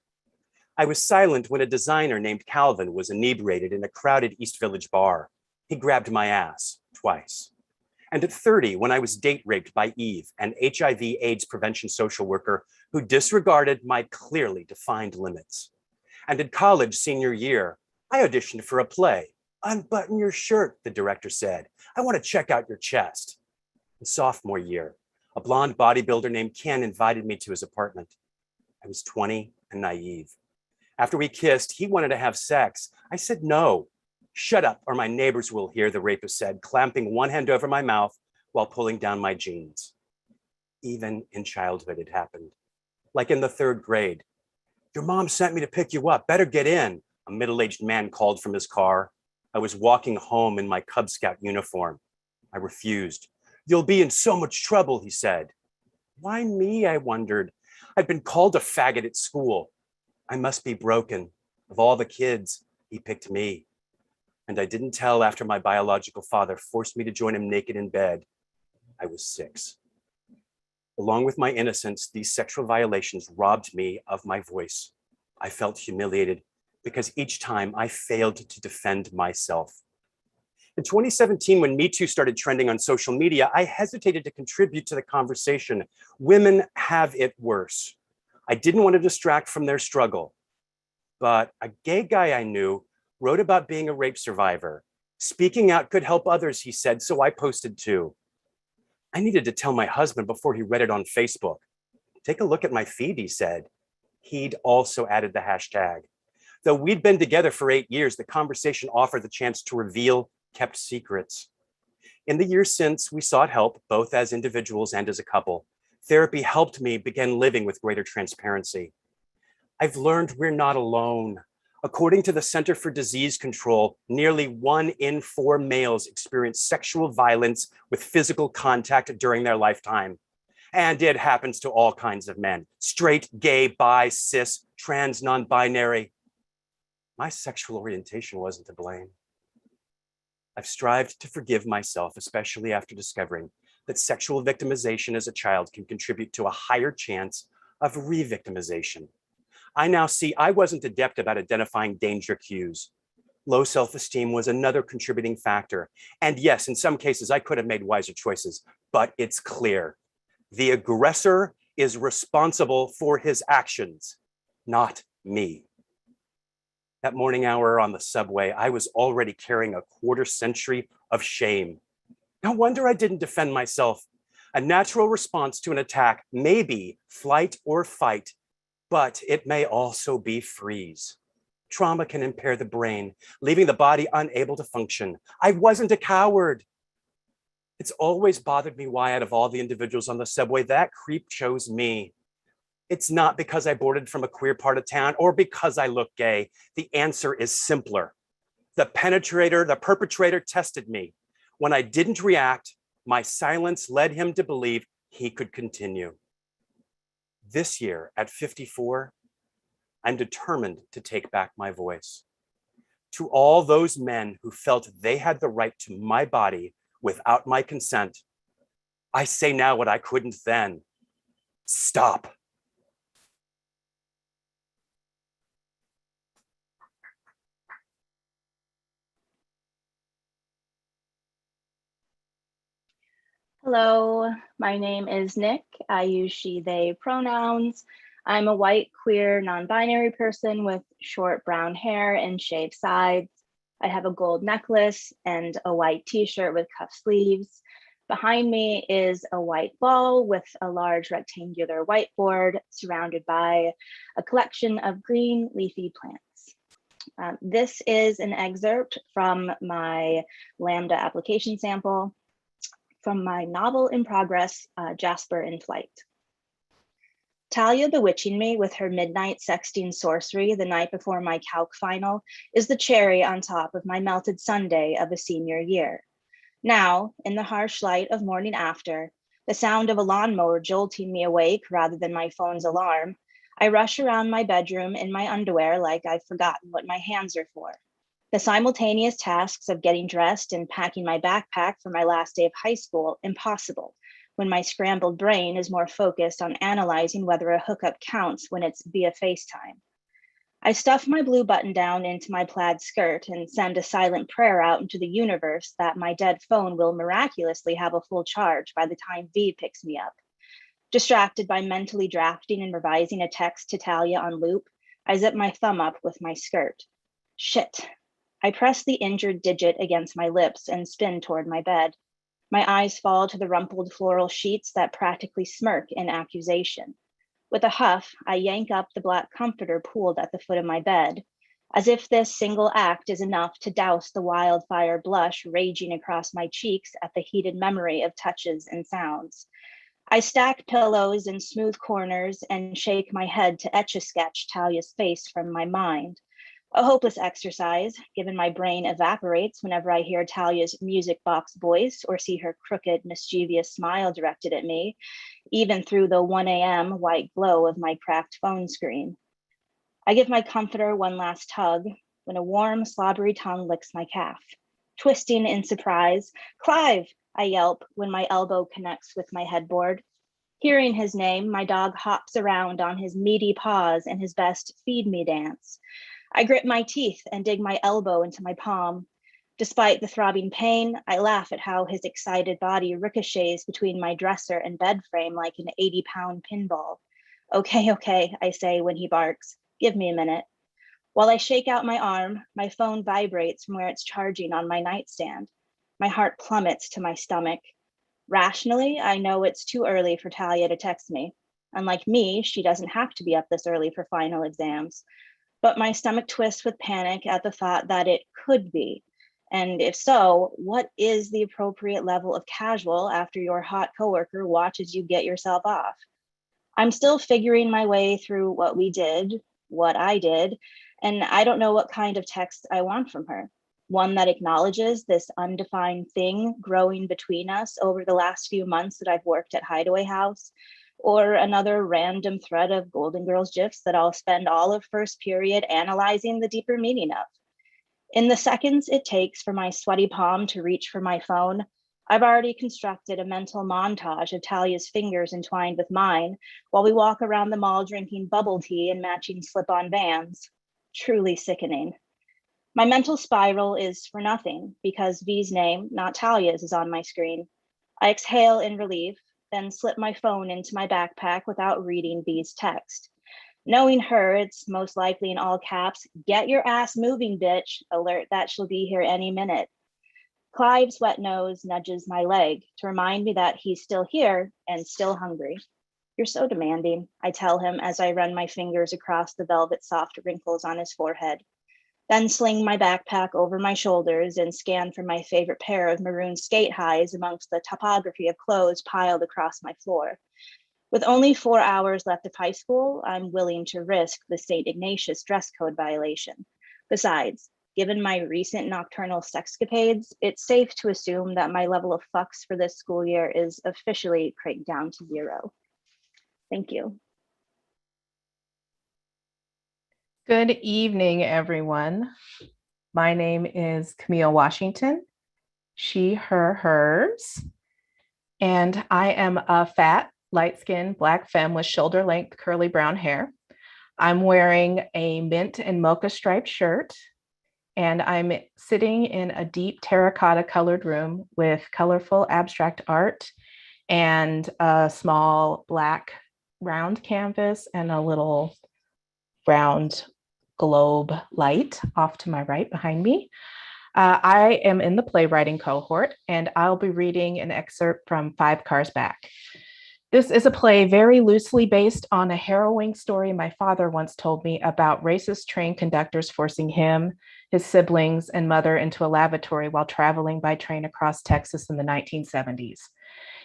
I was silent when a designer named Calvin was inebriated in a crowded East Village bar. He grabbed my ass twice. And at 30, when I was date raped by Eve, an HIV/AIDS prevention social worker who disregarded my clearly defined limits. And in college senior year, I auditioned for a play. "Unbutton your shirt," the director said. "I want to check out your chest." In sophomore year, a blonde bodybuilder named Ken invited me to his apartment. I was 20 and naive. After we kissed, he wanted to have sex. I said no. "Shut up or my neighbors will hear," the rapist said, clamping one hand over my mouth while pulling down my jeans. Even in childhood, it happened. Like in the 3rd grade. "Your mom sent me to pick you up. Better get in," a middle-aged man called from his car. I was walking home in my Cub Scout uniform. I refused. "You'll be in so much trouble," he said. Why me, I wondered. I'd been called a faggot at school. I must be broken. Of all the kids, he picked me. And I didn't tell after my biological father forced me to join him naked in bed. I was 6. Along with my innocence, these sexual violations robbed me of my voice. I felt humiliated because each time I failed to defend myself. In 2017, when Me Too started trending on social media, I hesitated to contribute to the conversation. Women have it worse. I didn't want to distract from their struggle. But a gay guy I knew wrote about being a rape survivor. Speaking out could help others, he said, so I posted too. I needed to tell my husband before he read it on Facebook. Take a look at my feed, he said. He'd also added the hashtag. Though we'd been together for 8 years, the conversation offered the chance to reveal kept secrets. In the years since, we sought help, both as individuals and as a couple. Therapy helped me begin living with greater transparency. I've learned we're not alone. According to the Center for Disease Control, nearly 1 in 4 males experience sexual violence with physical contact during their lifetime. And it happens to all kinds of men: straight, gay, bi, cis, trans, non-binary. My sexual orientation wasn't to blame. I've strived to forgive myself, especially after discovering that sexual victimization as a child can contribute to a higher chance of re-victimization. I now see I wasn't adept about identifying danger cues. Low self-esteem was another contributing factor. And yes, in some cases, I could have made wiser choices, but it's clear. The aggressor is responsible for his actions, not me. That morning hour on the subway, I was already carrying a quarter century of shame. No wonder I didn't defend myself. A natural response to an attack may be flight or fight, but it may also be freeze. Trauma can impair the brain, leaving the body unable to function. I wasn't a coward. It's always bothered me why, out of all the individuals on the subway, that creep chose me. It's not because I boarded from a queer part of town or because I look gay. The answer is simpler. The perpetrator tested me. When I didn't react, my silence led him to believe he could continue. This year, at 54, I'm determined to take back my voice. To all those men who felt they had the right to my body without my consent, I say now what I couldn't then. Stop. Hello, my name is Nick. I use she, they pronouns. I'm a white, queer, non-binary person with short brown hair and shaved sides. I have a gold necklace and a white t-shirt with cuff sleeves. Behind me is a white wall with a large rectangular whiteboard surrounded by a collection of green leafy plants. This is an excerpt from my Lambda application sample from my novel in progress, Jasper in Flight. Talia bewitching me with her midnight sexting sorcery the night before my calc final is the cherry on top of my melted sundae of a senior year. Now, in the harsh light of morning after, the sound of a lawnmower jolting me awake rather than my phone's alarm, I rush around my bedroom in my underwear like I've forgotten what my hands are for. The simultaneous tasks of getting dressed and packing my backpack for my last day of high school impossible when my scrambled brain is more focused on analyzing whether a hookup counts when it's via FaceTime. I stuff my blue button down into my plaid skirt and send a silent prayer out into the universe that my dead phone will miraculously have a full charge by the time V picks me up. Distracted by mentally drafting and revising a text to Talia on loop, I zip my thumb up with my skirt. Shit. I press the injured digit against my lips and spin toward my bed. My eyes fall to the rumpled floral sheets that practically smirk in accusation. With a huff, I yank up the black comforter pooled at the foot of my bed, as if this single act is enough to douse the wildfire blush raging across my cheeks at the heated memory of touches and sounds. I stack pillows in smooth corners and shake my head to etch-a-sketch Talia's face from my mind. A hopeless exercise, given my brain evaporates whenever I hear Talia's music box voice or see her crooked, mischievous smile directed at me, even through the 1 a.m. white glow of my cracked phone screen. I give my comforter one last tug when a warm, slobbery tongue licks my calf. Twisting in surprise, "Clive!" I yelp when my elbow connects with my headboard. Hearing his name, my dog hops around on his meaty paws in his best feed me dance. I grit my teeth and dig my elbow into my palm. Despite the throbbing pain, I laugh at how his excited body ricochets between my dresser and bed frame like an 80-pound pinball. Okay, I say when he barks. Give me a minute. While I shake out my arm, my phone vibrates from where it's charging on my nightstand. My heart plummets to my stomach. Rationally, I know it's too early for Talia to text me. Unlike me, she doesn't have to be up this early for final exams. But my stomach twists with panic at the thought that it could be. And if so, what is the appropriate level of casual after your hot coworker watches you get yourself off? I'm still figuring my way through what I did, and I don't know what kind of text I want from her. One that acknowledges this undefined thing growing between us over the last few months that I've worked at Hideaway House, or another random thread of Golden Girls GIFs that I'll spend all of first period analyzing the deeper meaning of. In the seconds it takes for my sweaty palm to reach for my phone, I've already constructed a mental montage of Talia's fingers entwined with mine while we walk around the mall drinking bubble tea and matching slip-on Vans. Truly sickening. My mental spiral is for nothing because V's name, not Talia's, is on my screen. I exhale in relief, then slip my phone into my backpack without reading V's text. Knowing her, it's most likely in all caps, "Get your ass moving, bitch," alert that she'll be here any minute. Clive's wet nose nudges my leg to remind me that he's still here and still hungry. "You're so demanding," I tell him as I run my fingers across the velvet soft wrinkles on his forehead, then sling my backpack over my shoulders and scan for my favorite pair of maroon skate highs amongst the topography of clothes piled across my floor. With only 4 hours left of high school, I'm willing to risk the St. Ignatius dress code violation. Besides, given my recent nocturnal sexcapades, it's safe to assume that my level of fucks for this school year is officially cranked down to 0. Thank you. Good evening, everyone. My name is Camille Washington, she, her, hers, and I am a fat, light-skinned Black femme with shoulder-length curly brown hair. I'm wearing a mint and mocha striped shirt, and I'm sitting in a deep terracotta colored room with colorful abstract art and a small Black round canvas and a little round globe light off to my right behind me. I am in the playwriting cohort, and I'll be reading an excerpt from 5 Cars Back. This is a play very loosely based on a harrowing story my father once told me about racist train conductors forcing him, his siblings, and mother into a lavatory while traveling by train across Texas in the 1970s.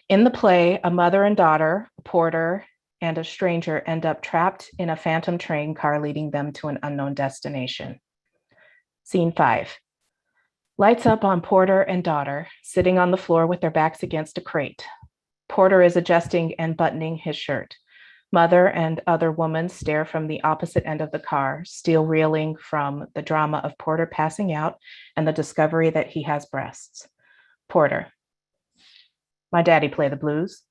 In the play, a mother and daughter, a porter, and a stranger end up trapped in a phantom train car leading them to an unknown destination. Scene 5. Lights up on Porter and daughter, sitting on the floor with their backs against a crate. Porter is adjusting and buttoning his shirt. Mother and other woman stare from the opposite end of the car, still reeling from the drama of Porter passing out and the discovery that he has breasts. Porter: "My daddy play the blues.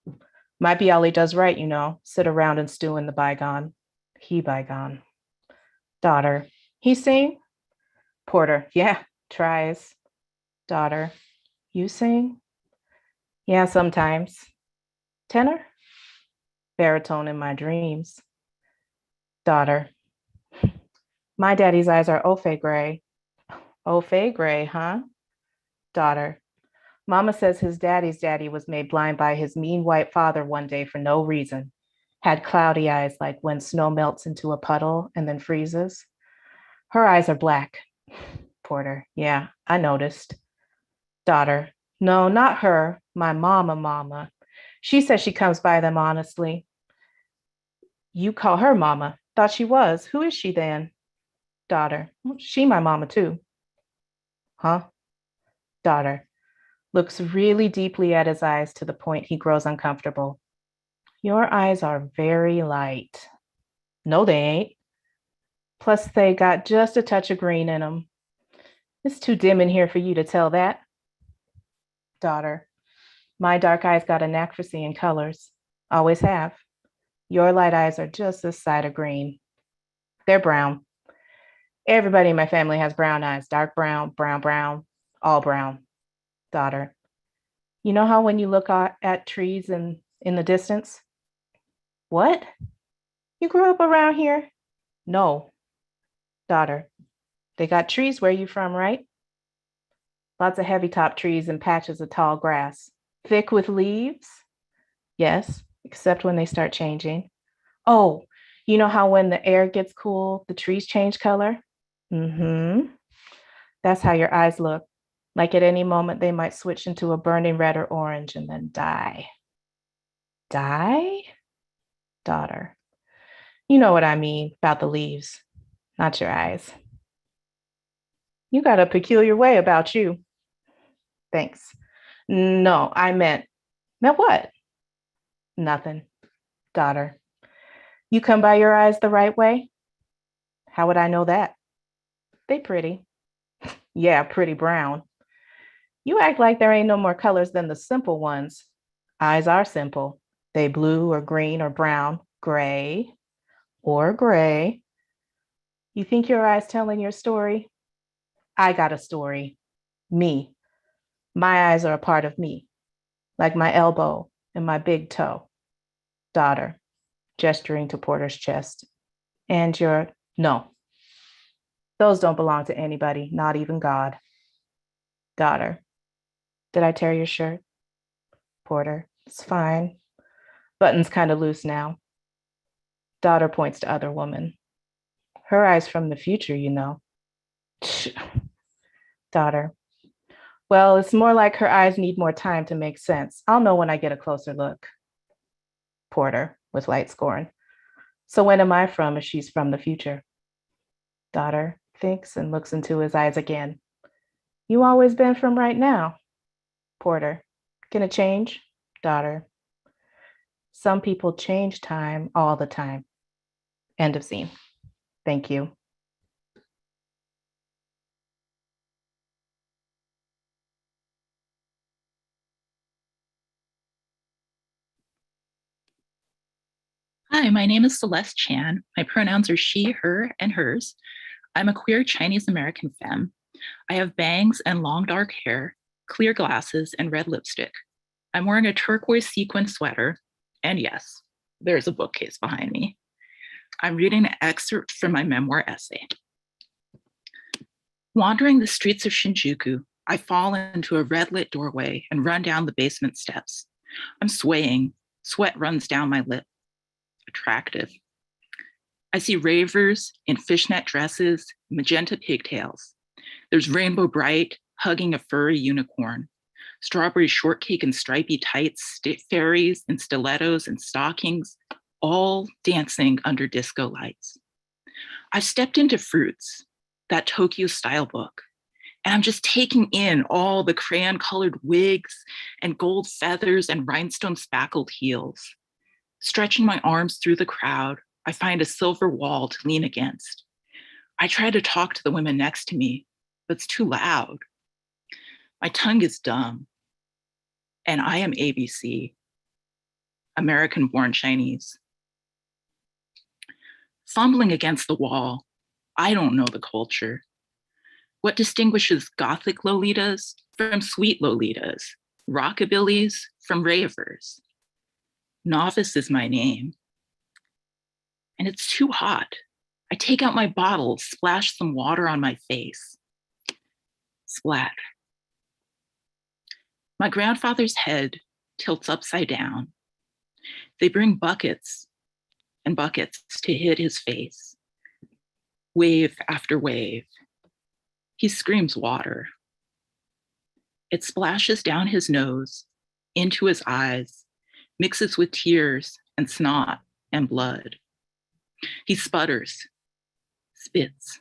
My Bialy does right, you know, sit around and stew in the bygone. He bygone." Daughter: "He sing?" Porter: "Yeah, tries." Daughter: "You sing?" "Yeah, sometimes." Tenor? Baritone in my dreams. Daughter: "My daddy's eyes are Ophé gray." Ophé gray, huh? Daughter: "Mama says his daddy's daddy was made blind by his mean white father one day for no reason. Had cloudy eyes like when snow melts into a puddle and then freezes. Her eyes are black." Porter: "Yeah, I noticed." Daughter: "No, not her. My mama. She says she comes by them honestly." You call her mama. Thought she was. Who is she then? Daughter: "She my mama too." Huh? Daughter looks really deeply at his eyes to the point he grows uncomfortable. "Your eyes are very light." "No, they ain't. Plus they got just a touch of green in them. It's too dim in here for you to tell that." Daughter: "My dark eyes got a knack for seeing colors." Always have. Your light eyes are just this side of green. They're brown. Everybody in my family has brown eyes, dark brown, brown, all brown. Daughter, you know how when you look at trees in the distance? What? You grew up around here? No. Daughter, they got trees where you from, right? Lots of heavy top trees and patches of tall grass. Thick with leaves? Yes, except when they start changing. Oh, you know how when the air gets cool, the trees change color? Mm-hmm. That's how your eyes look. Like at any moment, they might switch into a burning red or orange and then die. Die? Daughter, you know what I mean about the leaves, not your eyes. You got a peculiar way about you. Thanks. No, I meant what? Nothing. Daughter, you come by your eyes the right way? How would I know that? They pretty. Yeah, pretty brown. You act like there ain't no more colors than the simple ones. Eyes are simple. They blue or green or brown, gray or gray. You think your eyes telling your story? I got a story. Me. My eyes are a part of me, like my elbow and my big toe. Daughter, gesturing to Porter's chest. And no, those don't belong to anybody, not even God. Daughter, did I tear your shirt? Porter, it's fine. Button's kind of loose now. Daughter points to other woman. Her eyes from the future, you know. Daughter, well, it's more like her eyes need more time to make sense. I'll know when I get a closer look. Porter, with light scorn. So when am I from if she's from the future? Daughter thinks and looks into his eyes again. You always been from right now. Porter, can it change? Daughter, some people change time all the time. End of scene. Thank you. Hi, my name is Celeste Chan. My pronouns are she, her, and hers. I'm a queer Chinese American femme. I have bangs and long dark hair, clear glasses, and red lipstick. I'm wearing a turquoise sequin sweater, and yes, there's a bookcase behind me. I'm reading an excerpt from my memoir essay. Wandering the streets of Shinjuku, I fall into a red-lit doorway and run down the basement steps. I'm swaying, sweat runs down my lip. Attractive. I see ravers in fishnet dresses, magenta pigtails. There's Rainbow Bright hugging a furry unicorn, strawberry shortcake in stripy tights, fairies in stilettos and stockings, all dancing under disco lights. I've stepped into Fruits, that Tokyo style book, and I'm just taking in all the crayon-colored wigs and gold feathers and rhinestone spackled heels. Stretching my arms through the crowd, I find a silver wall to lean against. I try to talk to the women next to me, but it's too loud. My tongue is dumb, and I am ABC, American-born Chinese. Fumbling against the wall, I don't know the culture. What distinguishes Gothic Lolitas from sweet Lolitas, rockabillys from ravers? Novice is my name. And it's too hot. I take out my bottle, splash some water on my face. Splat. My grandfather's head tilts upside down. They bring buckets and buckets to hit his face. Wave after wave. He screams water. It splashes down his nose, into his eyes, mixes with tears and snot and blood. He sputters, spits,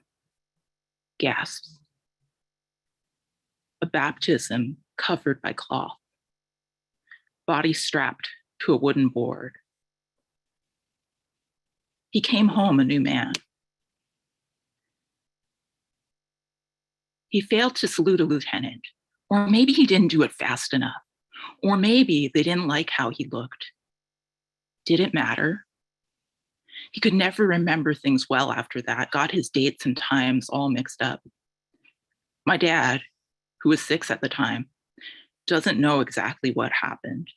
gasps. A baptism covered by cloth. Body strapped to a wooden board. He came home a new man. He failed to salute a lieutenant, or maybe he didn't do it fast enough, or maybe they didn't like how he looked. didn't matter. He could never remember things well after that, got his dates and times all mixed up. My dad, who was 6 at the time, doesn't know exactly what happened.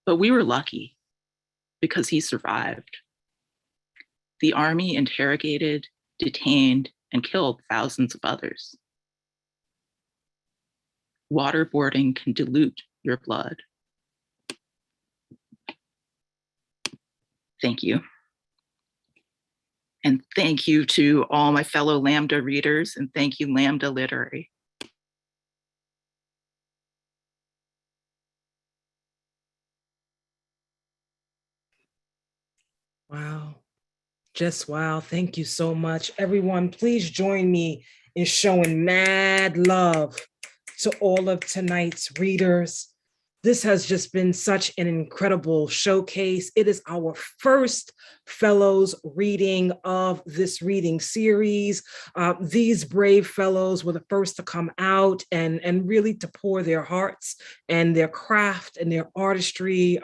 But we were lucky because he survived. The army interrogated, detained, and killed thousands of others. Waterboarding can dilute your blood. Thank you. And thank you to all my fellow Lambda readers, and thank you, Lambda Literary. Wow. Just wow. Thank you so much. Everyone, please join me in showing mad love to all of tonight's readers. This has just been such an incredible showcase. It is our first fellows reading of this reading series. These brave fellows were the first to come out and really to pour their hearts and their craft and their artistry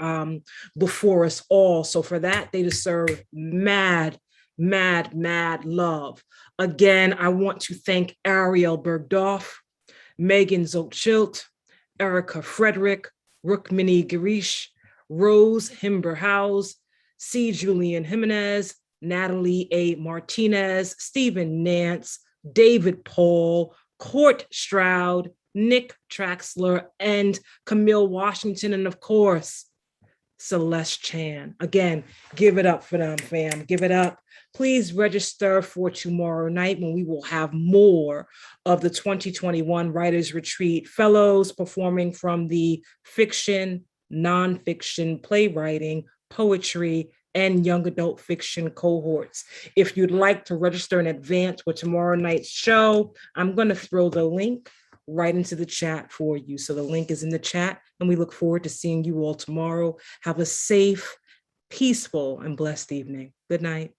before us all. So for that, they deserve mad love. Again, I want to thank Ariel Bergdorf, Megan Zochilt, Erica Frederick, Rukmini Girish, Rose Himberhouse, C. Julian Jimenez, Natalie A. Martinez, Stephen Nance, David Paul, Court Stroud, Nick Traxler, and Camille Washington, and of course, Celeste Chan. Again, give it up for them, fam. Give it up. Please register for tomorrow night when we will have more of the 2021 Writers Retreat Fellows performing from the fiction, nonfiction, playwriting, poetry, and young adult fiction cohorts. If you'd like to register in advance for tomorrow night's show, I'm going to throw the link right into the chat for you. So the link is in the chat, and we look forward to seeing you all tomorrow. Have a safe, peaceful, and blessed evening. Good night.